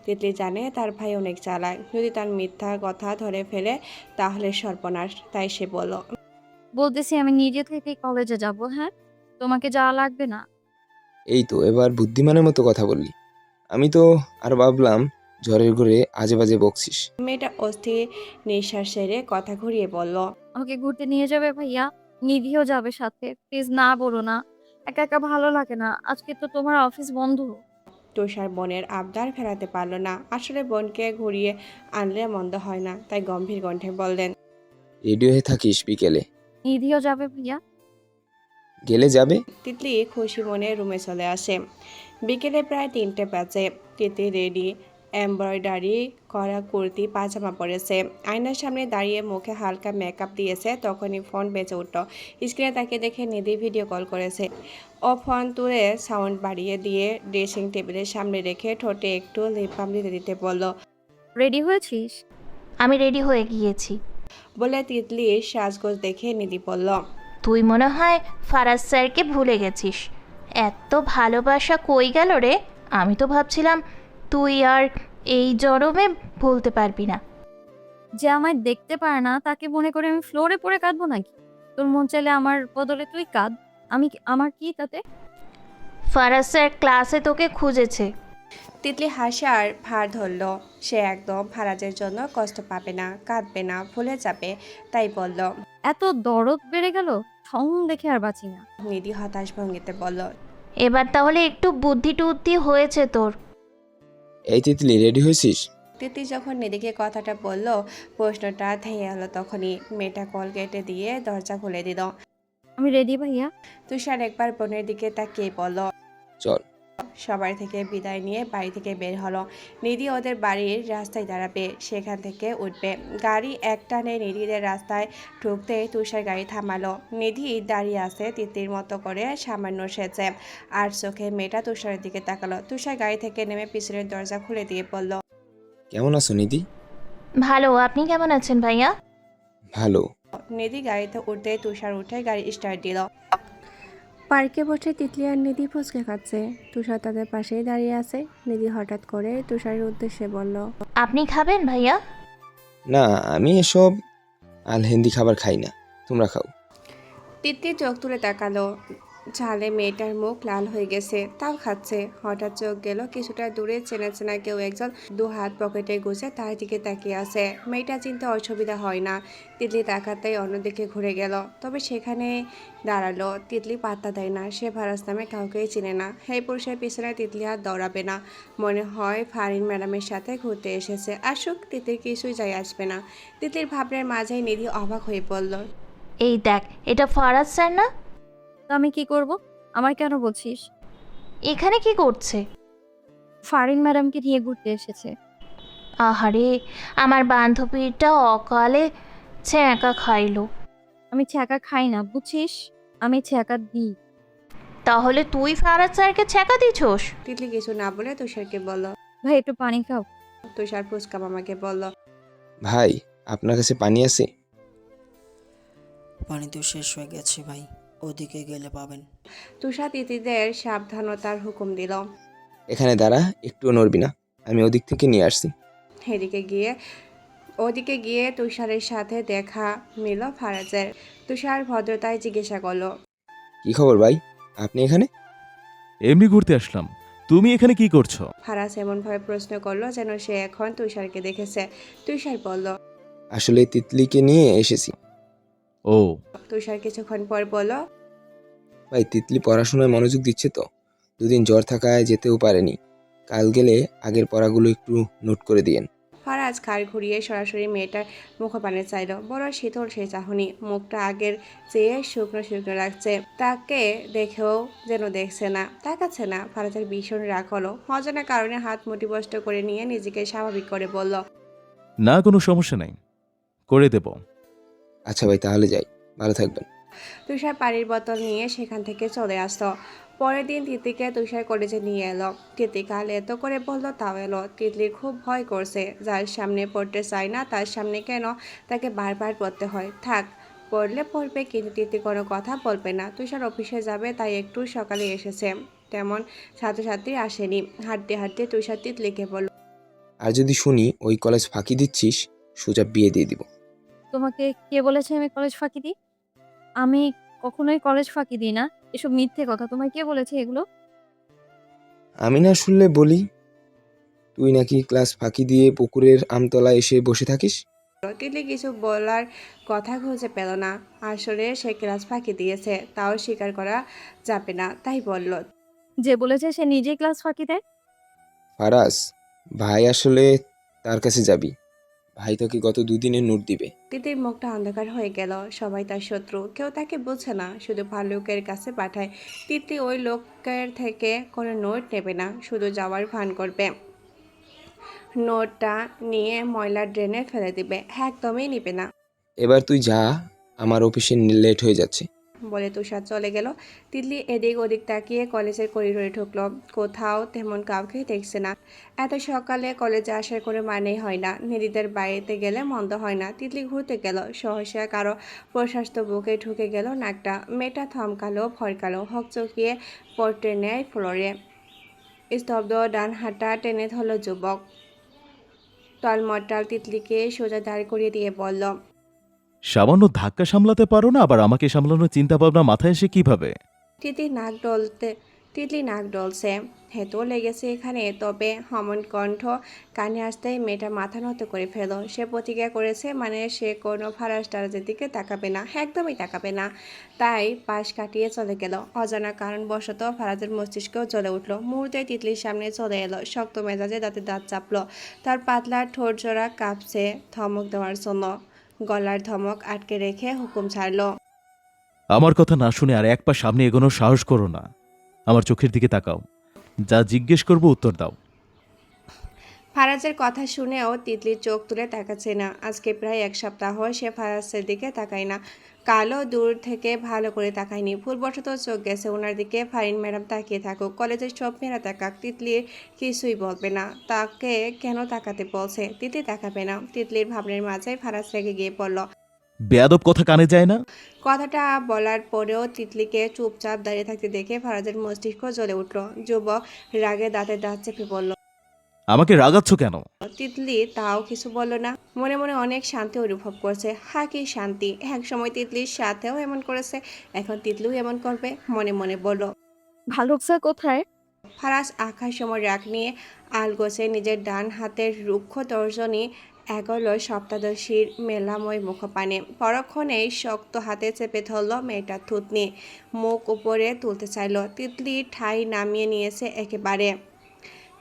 তিতলি জানে তার ভাই অনেক চালাক, যদি তার মিথ্যা কথা ধরে ফেলে তাহলে সর্বনাশ, তাই সে বলল। বলতেছি আমি নিজে থেকেই কলেজে যাব। হ্যাঁ, তোমাকে যাওয়া লাগবে না। এই তো এবার বুদ্ধিমানের মতো কথা বললি। আমি তো আর ভাবলাম ঝড়ের ঘরে আজে বাজে বকছিস। মেয়েটা অস্থির নিঃশ্বাস ছেড়ে কথা ঘুরিয়ে বলল। আমাকে ঘুরতে নিয়ে যাবে ভাইয়া? নিধিও যাবে সাথে। প্লিজ না বলো না, একা একা ভালো লাগে না। আজকে তো তোমার অফিস বন্ধ। তুষার বোনের আবদার ফেরাতে পারল না। আসলে বোনকে ঘুরিয়ে আনলে মন্দ হয় না, তাই গম্ভীর কণ্ঠে বললেন। রেডি হয়ে থাকিস বিকেলে। নিধিও যাবে ভাইয়া? গেলে যাবে। তিতলি খুশি মনে রুমে চলে আসে। বিকেলে প্রায় 3টে বাজে। তিতলি রেডি, এমব্রয়ডারি করা কুর্তি পাজামা পরেছে। আয়নার সামনে দাঁড়িয়ে মুখে হালকা মেকআপ দিয়েছে, তখনই ফোন বেজে উঠল। স্ক্রিনে তাকে দেখে নিধি ভিডিও কল করেছে। ও ফোন তুলে সাউন্ড বাড়িয়ে দিয়ে ড্রেসিং টেবিলের সামনে রেখে ঠোঁটে একটু লিপ বাম দিতে দিতে বলল। রেডি হয়েছিস? আমি রেডি হয়ে গিয়েছি। বলে তিতলির সাজগোজ দেখে নিধি বলল। তুই মনে হয় ফারাজ স্যারকে ভুলে গেছিস। এত ভালোবাসা কই গেল রে? আমি তো ভাবছিলাম তুই আর এই জরমে ভুলতে পারবি না। যে আমায় দেখতে পারে না তাকে মনে করে আমি ফ্লোরে পড়ে কাঁদবো নাকি? তোর মন চাইলে আমার বদলে তুই কাঁদ। আমার কি তাতে? ফারাজ স্যার ক্লাসে তোকে খুঁজেছে। তিতলি হাসার ভার ধরল। সে একদম ফারাজের জন্য কষ্ট পাবে না, কাঁদবে না, ভুলে যাবে, তাই বলল। এত দরদ বেড়ে গেল, ঠং দেখে আর বাঁচি না। নিধি হতাশ ভঙ্গিতে বলল। এবার তাহলে একটু বুদ্ধি টুদ্ধি হয়েছে তোর। এই তিতলি রেডি হয়েছিস? তিতলি যখন নিধিকে কথাটা বলল, প্রশ্নটা থেয়ে হলো। তখনই মেয়েটা কল কেটে দিয়ে দরজা খুলে দিল। আমি রেডি ভাইয়া। তুষার একবার বোনের দিকে তাকিয়ে বলল। চল। সবার থেকে বিদায় নিয়ে বাড়ি থেকে বের হলো। নিধি ওদের বাড়ির রাস্তায় দাঁড়াবে, সেখান থেকে উঠবে। গাড়ি এক টানে নিধিদের রাস্তায় ঢুকতে তুষার গাড়ি থামালো। নিধি দাঁড়িয়ে আছে তিতলির মতো করে, সামান্য সেজে, আর চোখে মেয়েটা তুষারের দিকে তাকালো। তুষার গাড়ি থেকে নেমে পিছনের দরজা খুলে দিয়ে বলল। কেমন আছো নিধি? ভালো, আপনি কেমন আছেন ভাইয়া? ভালো। নিধি গাড়িতে উঠতে তুষার উঠে গাড়ি স্টার্ট দিল। পার্কে বসে তিতলি আর নিধি ফুচকা খাচ্ছে। তুষার তাদের পাশেই দাঁড়িয়ে আছে। নিধি হঠাৎ করে তুষারের উদ্দেশ্যে বলল। আপনি খাবেন ভাইয়া? না, আমি এসব আলহেন্দি খাবার খাই না, তোমরা খাও। তিতলি চোখ তুলে তাকালো। ঝালে মেয়েটার মুখ লাল হয়ে গেছে, তাও খাচ্ছে। হঠাৎ চোখ গেল কিছুটা দূরে, চেনা চেনা কেউ একজন দু হাত পকেটে গুজে তার দিকে তাকিয়ে আছে। মেয়েটা চিনতে অসুবিধা হয় না। তিতলি তাকাতেই অন্যদিকে ঘুরে গেল, তবে সেখানে দাঁড়ালো। তিতলি পাত্তা দেয় না, সে ফারাজ নামে কাউকেই চিনে না। এই পুরুষের পিছনে তিতলি আর দৌড়াবে না। মনে হয় ফারিন ম্যাডামের সাথে ঘুরতে এসেছে, আসুক, তিতলির কিছুই যায় আসবে না। তিতলির ভাবনার মাঝেই নিধি অবাক হয়ে পড়ল। এই দেখ, এটা ফারাজ স্যার না? তো আমি কি করব? আমার কেন বলছিস? এখানে কি করছে? ফারিন ম্যাডামকে নিয়ে ঘুরতে এসেছে। আহারে, আমার বান্ধবীটা অকালে ছ্যাঁকা খাইলো। আমি ছ্যাঁকা খাই না, বুঝছিস? আমি ছ্যাঁকা দিই। তাহলে তুই ফারাজ স্যারকে ছ্যাঁকা দিছোস? তিতলি কিছু না বলে তুষারকে বলল। ভাই একটু পানি খাও। তুষার ফুচকা মামাকে বলল। ভাই, আপনার কাছে পানি আছে? পানি তো শেষ হয়ে গেছে ভাই, ওদিকে গেলে পাবেন। তুষার তিতিদের সাবধানতার হুকুম দিল। এখানে দাঁড়া, একটুও নড়বি না, আমি ওদিক থেকে নিয়ে আসছি। ওদিকে গিয়ে তুষারের সাথে দেখা মিল ফারাজের। তুষার ভদ্রতায় জিজ্ঞাসা করলো। কি খবর ভাই, আপনি এখানে? এমনি ঘুরতে আসলাম, তুমি এখানে কি করছো? ফারাজ এমনভাবে প্রশ্ন করলো যেন সে এখন তুষারকে দেখেছে। তুষার বলল। আসলে তিতলিকে নিয়ে এসেছি। ও। তুষার কিছুক্ষণ পর বলল। ভাই, তিতলি পড়াশোনায় মনোযোগ দিচ্ছে তো, দুদিন জ্বর থাকায় যেতেও পারেনি। কাল গেলে আগের পড়াগুলো একটু নোট করে দিয়েন। ফারাজ ঘাড় ঘুরিয়ে সরাসরি মেয়েটার মুখপানে চাইল। বড় শীতল সে চাহনি, মুখটা আগের চেয়ে শুকনো শুকনো লাগছে। তাকে দেখেও যেন দেখছে না, তাকাচ্ছে না। ফারাজের ভীষণ রাগ হলো। অজানা কারণে হাত মুঠিবষ্ট করে নিয়ে নিজেকে স্বাভাবিক করে বলল। না, কোনো সমস্যা নাই, করে দেব। আচ্ছা ভাই, তাহলে যাই, ভালো থাকবেন। তুষার পানির বোতল নিয়ে সেখান থেকে চলে আসতো। পরের দিন তিতলিকে তুষার কলেজে নিয়ে এলো। তিতলি কাল এত করে বললো তাও এলো। তিতলির খুব ভয় করছে, যার সামনে পড়তে চায় না তার সামনে কেন তাকে বারবার পড়তে হয়। থাক, পড়লে পড়বে, কিন্তু তিতলি কোনো কথা বলবে না। তুষার অফিসে যাবে তাই একটু সকালে এসেছে, তেমন ছাত্রছাত্রী আসেনি। হাঁটতে হাঁটতে তুষার তিতলিকে বলল, আর যদি শুনি ওই কলেজ ফাঁকি দিচ্ছিস, সোজা বিয়ে দিয়ে দিব। তোমাকে কে বলেছে আমি কলেজ ফাঁকি দিই? আমি কখনোই কলেজ ফাঁকি দিই না। এসব মিথ্যে কথা। তোমায় কে বলেছে এগুলো? আমি না শুনলে বলি, তুই নাকি ক্লাস ফাঁকি দিয়ে পুকুরের আমতলা এসে বসে থাকিস। তিতলি কিছু বলার কথা খুঁজে পেল না। আসলে সে ক্লাস ফাঁকি দিয়েছে, তাও স্বীকার করা যাবে না, তাই বলল, যে বলেছে সে নিজেই ক্লাস ফাঁকি দেয়। ফারাজ ভাই আসলে তার কাছে যাবি, ভাই তোকে গত দুদিনে নোট দিবে। তিতির মুখটা অন্ধকার হয়ে গেল। সবাই তার শত্রু, কেউ তাকে বোঝে না, শুধু ভাল্লুকের কাছে পাঠায়। তিতলি ওই লোকের থেকে কোনো নোট নেবে না, শুধু যাওয়ার ভান করবে। নোটটা নিয়ে ময়লার ড্রেনে ফেলে দিবে, একদমই নিবে না এবার তুই যা, আমার অফিসে লেট হয়ে যাচ্ছে। বলে তুষার চলে গেল। তিতলি এদিক ওদিক তাকিয়ে কলেজের করিডোরে ঢুকলো। কোথাও তেমন কাউকেই দেখছে না। এত সকালে কলেজে আসার কোনো মানেই হয় না। নিধিদের বাড়িতে গেলে মন্দ হয় না। তিতলি ঘুরতে গেল, সহসা কারো প্রশস্ত বুকে ঢুকে গেল নাকটা। মেয়েটা থমকালো, ভরকালো, হকচকিয়ে পড়তে নেয় ফ্লোরে। স্তব্ধ ডান হাতটা টেনে ধরল যুবক। টলমটল তিতলিকে সোজা দাঁড় করিয়ে দিয়ে বলল, সামান্য ধাক্কা সামলাতে পারো না, আবার আমাকে সামলানোর চিন্তা ভাবনা মাথায় এসে কিভাবে? তিতলি নাক ডলছে। হেঁতো লেগেছে এখানে। তবে হমন কণ্ঠ কানে আসতেই মেয়েটা মাথা নত করে ফেল। সে প্রতিজ্ঞা করেছে, মানে সে কোনো ফারাজ টারাজের দিকে তাকাবে না, একদমই তাকাবে না। তাই পাশ কাটিয়ে চলে গেল। অজানা কারণবশত ফারাজের মস্তিষ্কেও জ্বলে উঠল। মুহূর্তে তিতলির সামনে চলে এলো, শক্ত মেজাজে দাঁতে দাঁত চাপলো। তার পাতলা ঠোঁট জোড়া কাঁপছে ধমক দেওয়ার জন্য। গলার ধমক আটকে রেখে হুকুম ছাড়ল, আমার কথা না শুনে আর এক পা সামনে এগোনোর সাহস করো না। আমার চোখের দিকে তাকাও, যা জিজ্ঞেস করব উত্তর দাও। ফারাজের কথা শুনেও তিতলির চোখ তুলে তাকাচ্ছে না। আজকে প্রায় এক সপ্তাহ সে ফারাজের দিকে তাকায় না। কালও দূর থেকে ভালো করে তাকায়নি, ভুলবশত চোখ গেছে ওনার দিকে। ফারিন ম্যাডাম তাকিয়ে থাকুক, কলেজের সব মেয়েরা তাকাক, তিতলি কিছুই বলবে না। তাকে কেন তাকাতে বলছে? তিতলি তাকাবে না। তিতলির ভাবনার মাঝে ফারাজ রেগে গিয়ে পড়ল। বেয়াদব কথা কানে যায় না? কথাটা বলার পরেও তিতলিকে চুপচাপ দাঁড়িয়ে থাকতে দেখে ফারাজের মস্তিষ্ক জ্বলে উঠল। যুবক রাগে দাঁতে দাঁত চেপে বলল, আমাকে রাগাচ্ছ কেন? তিতলি তাও কিছু বলল না। মনে মনে অনেক শান্তি অনুভব করছে। হা কি শান্তি! এক সময় তিতলির সাথেও এমন করেছে, এখন তিতলিও এমন করবে। মনে মনে বলল, ভালুক স্যার কোথায়? ফারাজ আঁকার সময় রাগ নিয়ে আলগোছে নিজের ডান হাতের রুক্ষ তর্জনী এগোলো সপ্তাদশীর মেলাময় মুখপানে। পরক্ষণেই শক্ত হাতে চেপে ধরল মেয়েটার থুতনি, মুখ উপরে তুলতে চাইল। তিতলি ঠাই নামিয়ে নিয়েছে একেবারে।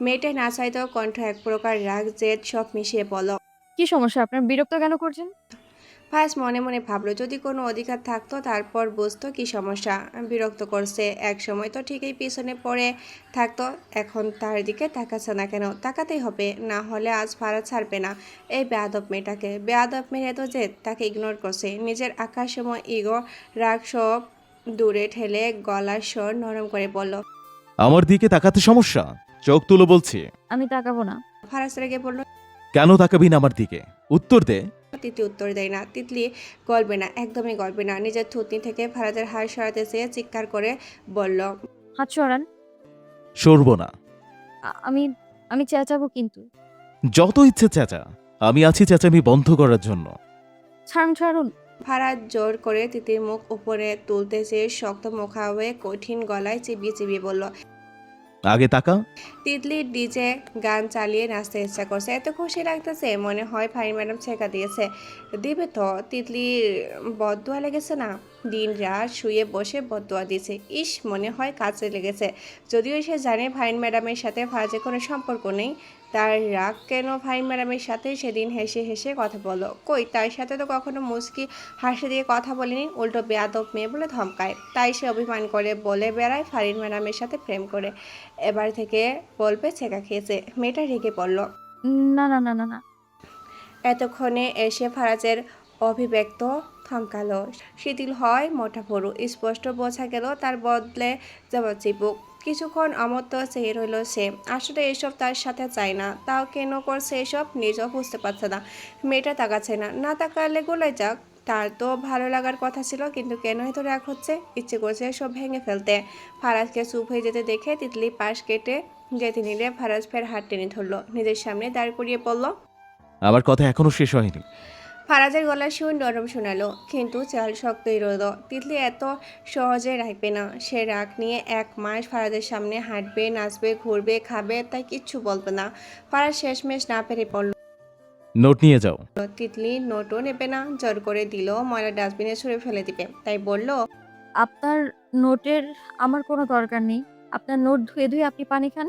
মেয়েটা না চাইতেও কণ্ঠ এক প্রকার রাগ জেদ সব মিশিয়ে বলল, কি সমস্যা আপনার? বিরক্ত কেন করছেন? ফার্স্ট মনে মনে ভাবলো, যদি কোনো অধিকার থাকতো তারপর বুঝতো কি সমস্যা। বিরক্ত করছে, এক সময় তো ঠিকই পিছনে পড়ে থাকতো, এখন তার দিকে তাকাচ্ছে না কেন? তাকাতেই হবে, না হলে আজ ফারাজ ছাড়বে না এই বেয়াদব মেয়েটাকে। বেয়াদব মেয়ে তো যে তাকে ইগনোর করছে। নিজের আঁকার সময় ইগো রাগ সব দূরে ঠেলে গলার স্বর নরম করে বলল, আমার দিকে তাকাতে সমস্যা? চোখ তুলো বলছি। আমি তাকাবো না। ফারাজ রেগে বলল, কেন তাকাবি না আমার দিকে? উত্তর দে। তিতলি উত্তর দেয় না। তিতলি গলবে না, একদমই গলবে না। নিজের থুতনি থেকে ফারাজের হাড় সরাতে চেয়ে চিৎকার করে বলল, হাত সরান। সরব না। আমি আমি চেঁচাবো কিন্তু। যত ইচ্ছে চেঁচা, আমি আছি চেঁচামি বন্ধ করার জন্য। ছাড়ুন ছাড়ুন। ফারাজ জোর করে তিতির মুখ উপরে তুলতে চেয়ে শক্ত মুখা হয়ে কঠিন গলায় চিবিয়ে চিবিয়ে বলল, আগে তাকা। তিতলির ডিজে গান চালিয়ে নাচতে ইচ্ছা করছে। এত খুশি লাগতেছে, মনে হয় ফাইন ম্যাডাম ছেঁকা দিয়েছে। দিবে তো। তিতলির বদদোয়া লেগেছে না, দিন রাত শুয়ে বসে বদদোয়া দিয়েছে। ইস, মনে হয় কাজে লেগেছে। যদিও সে জানে ফাইন ম্যাডামের সাথে ফারাজের কোনো সম্পর্ক নেই। তার রাগ কেন ফাইন ম্যাডামের সাথে সেদিন হেসে হেসে কথা বলো? কই, তার সাথে তো কখনো মুচকি হাসি দিয়ে কথা বলেনি, উল্টো বেয়াদব মেয়ে বলে ধমকায়। তাই সে অভিমান করে বলে বেড়ায় ফারিন ম্যাডামের সাথে প্রেম করে। এবার থেকে বলবে ছেঁকা খেয়েছে। মেয়েটা রেগে পড়ল। না না না না না। এতক্ষণে এসে ফারাজের অভিব্যক্ত থমকালো। শিথিল হয় মোটা ভরু, স্পষ্ট বোঝা গেল তার বদলে যাওয়া চিবুক। কিছুক্ষণ অমত্ত চেয়ে রইল সে। আসলে এসব তার সাথে চায় না, তাও কেন করছে এসব নিজেও বুঝতে পারছে না। মেয়েটা তাকাচ্ছে না, না তাকালে গোলাই যাক। তার তো ভালো লাগার কথা ছিল, কিন্তু কেন এত রাগ হচ্ছে? ইচ্ছে করছে সব ভেঙে ফেলতে। ফারাজকে চুপ হয়ে যেতে দেখে তিতলি পাশ কেটে যেতে নিলে ফারাজ ফের হাত টেনে ধরলো, নিজের সামনে দাঁড় করিয়ে পড়ল। আমার কথা এখনো শেষ হয়নি। ফারাজের গলার সুর নরম শোনালো, কিন্তু চাল শক্তই রইল। তিতলি এত সহজে রাখবে না। সে রাগ নিয়ে 1 মাস ফারাজের সামনে হাঁটবে, নাচবে, ঘুরবে, খাবে, তাই কিচ্ছু বলবে না। ফারাজ শেষমেশ না পেরে পড়ল। নোট নিয়ে যাও। তিতলি নোটও নেবে না, জোর করে দিল ময়লা ডাস্টবিনে ছুঁড়ে ফেলে দিবে। তাই বলল, আপনার নোটের আমার কোনো দরকার নেই। আপনার নোট ধুয়ে ধুয়ে আপনি পানি খান।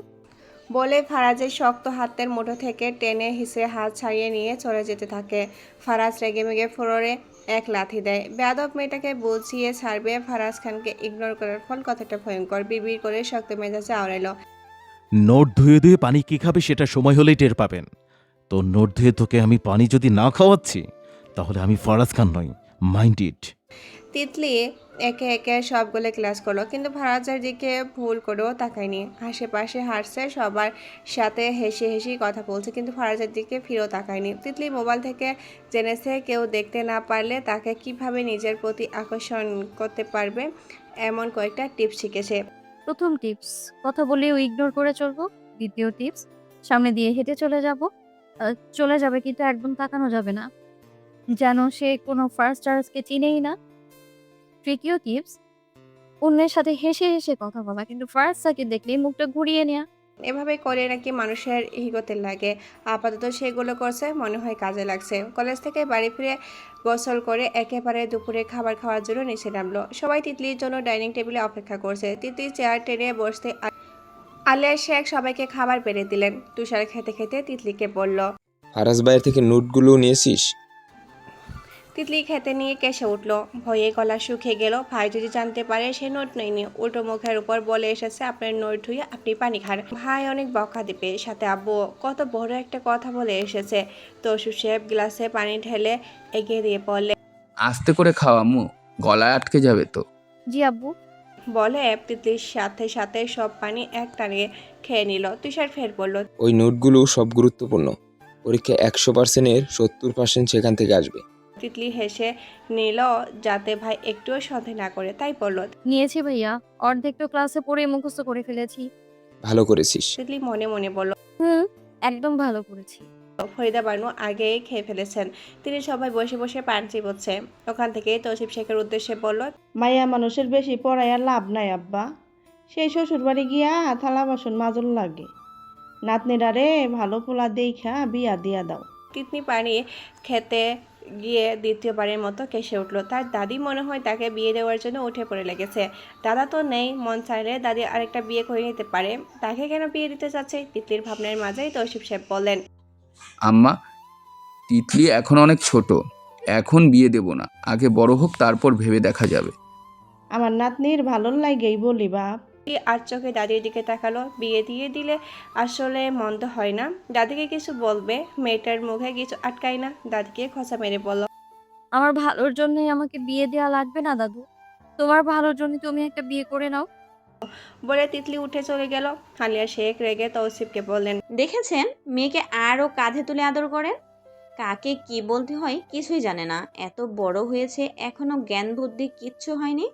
বলে ফারাজের শক্ত হাতের মুঠো থেকে টেনে হিসে হাত ছাড়িয়ে নিয়ে চলে যেতে থাকে। ফারাজ রেগেমেগে ফ্লোরে এক লাথি দেয়। বেয়াদব মেয়েটাকে বুঝিয়ে ছাড়বে, ফারাজ খানকে ইগনোর করার ফল কতটা ভয়ঙ্কর। বিড়বিড় করে শক্ত মেজাজে আওড়ালো, নোট ধুয়ে ধুয়ে পানি কি খাবে সেটা সময় হলেই টের পাবেন। তো নোট ধুয়ে তোকে আমি পানি যদি না খাওয়াচ্ছি, তাহলে আমি ফারাজ খান নই। Mind it. তিতলি একে একে সবগুলো ক্লাস করলো, কিন্তু ফারাজের দিকে ভুল করেও তাকায়নি। আশেপাশে হাঁটছে, সবার সাথে হেসে হেসে কথা বলছে, কিন্তু ফারাজের দিকে ফিরেও তাকায়নি। তিতলি মোবাইল থেকে জেনেছে কেউ দেখতে না পারলে তাকে কিভাবে নিজের প্রতি আকর্ষণ করতে পারবে, এমন কয়েকটা টিপস শিখেছে। প্রথম টিপস, কথা বলেও ইগনোর করে চলবো। দ্বিতীয় টিপস, সামনে দিয়ে হেঁটে চলে যাবে, কিন্তু একদম তাকানো যাবে না, যেন সে কোনো ফার্স্ট চার্জকে চিনেই না। তৃতীয় টিপস, অন্যের সাথে হেসে হেসে কথা বলা, কিন্তু ফার্স্ট তাকে দেখলেই মুখটা ঘুরিয়ে নেওয়া। এভাবে করে নাকি মানুষের হিগোতে লাগে। আপাতত সেগুলো করছে, মনে হয় কাজে লাগছে। কলেজ থেকে বাড়ি ফিরে গোসল করে একেবারে দুপুরে খাবার খাওয়ার জন্য নিচে নামলো। সবাই তিতলির জন্য ডাইনিং টেবিলে অপেক্ষা করছে। তিতলি চেয়ার টেনে বসতে আলিয়া শেখ সবাইকে খাবার বেড়ে দিলেন। তুষার খেতে খেতে তিতলিকে বলল, ফারাজ ভাইয়ের থেকে নোটগুলো নিয়েছিস? তিতলি খেতে নিয়ে কেসে উঠল। ভয়ে গলা শুকিয়ে গেল। ভাই যদি জানতে পারে সে নোট নেয়নি, উল্টো মুখের উপর বলে এসেছে আপনার নোট ধুয়ে আপনি পানি খান। ভাই অনেক বকা দিবে, সাথে আব্বু। কত বড় একটা কথা বলে এসেছে। তৌসিফ সাহেব গ্লাসে পানি ঢেলে এগিয়ে দিয়ে বললে, আস্তে করে খাওয়া আম্মু, গলায় আটকে যাবে তো। জি আব্বু। বলে তিতলির সাথে সাথে সব পানি এক টানে খেয়ে নিল। তুষার ফের বলল, ওই নোটগুলো সব গুরুত্বপূর্ণ। পরীক্ষা 100%-এর 70% সেখান থেকে আসবে। তিতলি হেসে নিল, যাতে ভাই একটুও সন্দেহ না করে। তাই বলল, নিয়েছি ভাইয়া, অর্ধেক তো ক্লাসে পড়ে মুখস্থ করে ফেলেছি। ভালো করেছিস। তিতলি মনে মনে বলল, একদম ভালো করেছি। ফরিদা বানু আগেই খেয়ে ফেলেছেন। তিনি সবাই বসে বসে পান চিবোচ্ছে। ওখান থেকে তৌসিফ শেখের উদ্দেশ্যে বলল, মাইয়া মানুষের বেশি পড়াইয়া লাভ নাই আব্বা। সেই শ্বশুর বাড়ি গিয়া থালা বাসন মাজল লাগে। নাতনিরা রে ভালো পোলা দেখা বিয়া দিয়া দাও। তিতনি পানি খেতে গিয়ে দ্বিতীয়বারের মতো কেসে উঠল। তার দাদি মনে হয় তাকে বিয়ে দেওয়ার জন্য উঠে পড়ে লেগেছে। দাদা তো নেই, মন চাইলে দাদি আরেকটা বিয়ে করে নিতে পারে। তাকে কেন বিয়ে দিতে চাচ্ছে? তিতলির ভাবনার মাঝেই তৌসিফ সাহেব বললেন, আম্মা, তিতলি এখন অনেক ছোট, এখন বিয়ে দেব না। আগে বড় হোক, তারপর ভেবে দেখা যাবে। আমার নাতনির ভালো লাগেই বলি বাপ। আর চোখে দাদির দিকে তাকালো। বিয়ে দিয়ে দিলে আসলে মন্দ হয় না। দাদিকে কিছু বলবে, মেয়েটার মুখে কিছু আটকায় না। দাদিকে খোঁচা মেরে বলল, আমার ভালোর জন্যই আমাকে বিয়ে দেওয়া লাগবে না দাদু, তোমার ভালোর জন্য তুমি একটা বিয়ে করে নাও। বলে তিতলি উঠে চলে গেল। আলিয়া শেখ রেগে তৌসিফকে বললেন, দেখেছেন মেয়েকে আরও কাঁধে তুলে আদর করেন। কাকে কি বলতে হয় কিছুই জানে না। এত বড় হয়েছে, এখনো জ্ঞান বুদ্ধি কিচ্ছু হয়নি।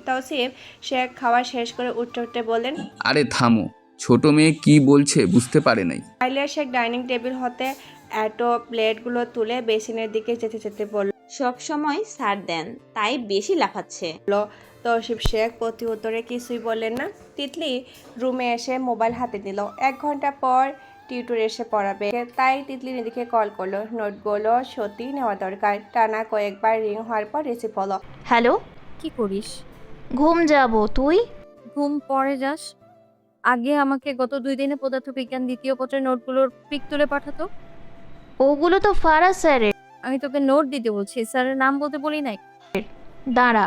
তৌসিফ শেখ খাওয়া শেষ করে উঠতে উঠতে বললেন, আরে থামো, ছোট মেয়ে কি বলছে বুঝতে পারে নাই। আলিয়া শেখ ডাইনিং টেবিল হতে এটো প্লেটগুলো তুলে বেসিনের দিকে যেতে যেতে বলল, সব সময় ছাড় দেন, তাই বেশি লাফাচ্ছে। তৌসিফ শেখ প্রতি উত্তরে কিছুই বললেন না। তিতলি রুমে এসে মোবাইল হাতে নিল। 1 ঘন্টা পর টিউটর এসে পড়াবে, তাই তিতলির এদিকে কল করলো। নোটগুলো সত্যি নেওয়া দরকার। টানা কয়েকবার রিং হওয়ার পর রিসিভ হলো। হ্যালো, কি করিস? ঘুম যাব। তুই? ঘুম পরে যাস। আগে আমাকে গত 2 দিনে পদার্থবিজ্ঞান দ্বিতীয় পত্রের নোটগুলোর পিক তুলে পাঠাতো। ওগুলো তো ফারাজ স্যারের। আমি তোকে নোট দিতে বলছি, স্যারের নাম বলতে বলি নাই। দাঁড়া।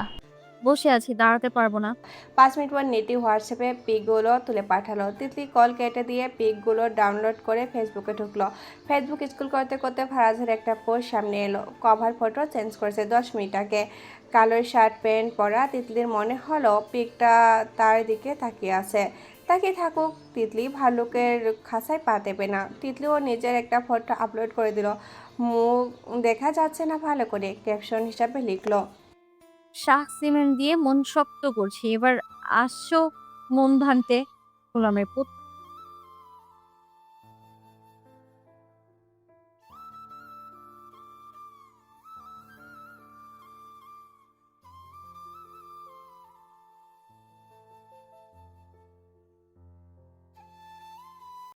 বসে আছি, দাঁড়াতে পারবো না। 5 মিনিট পর নেটি হোয়াটসঅ্যাপে পিকগুলো তুলে পাঠালো। তিতলি কল কেটে দিয়ে পিকগুলো ডাউনলোড করে ফেসবুকে ঢুকলো। ফেসবুক স্ক্রল করতে করতে ফারাজের একটা পোস্ট সামনে এলো। কভার ফটো চেঞ্জ করেছে 10 মিনিট আগে। কালো শার্ট প্যান্ট পরা। তিতলির মনে হলো পিকটা তার দিকে তাকিয়ে আছে। তাকিয়ে থাকুক, তিতলি ভালুকের খাঁচায় পা দেবে না। তিতলিও নিজের একটা ফটো আপলোড করে দিল। মুখ দেখা যাচ্ছে না ভালো করে। ক্যাপশন হিসাবে লিখলো, শাহ সিমেন্ট দিয়ে মন শক্ত করছি, এবার আসছো মন ভাঙতে। গোলামের পুত।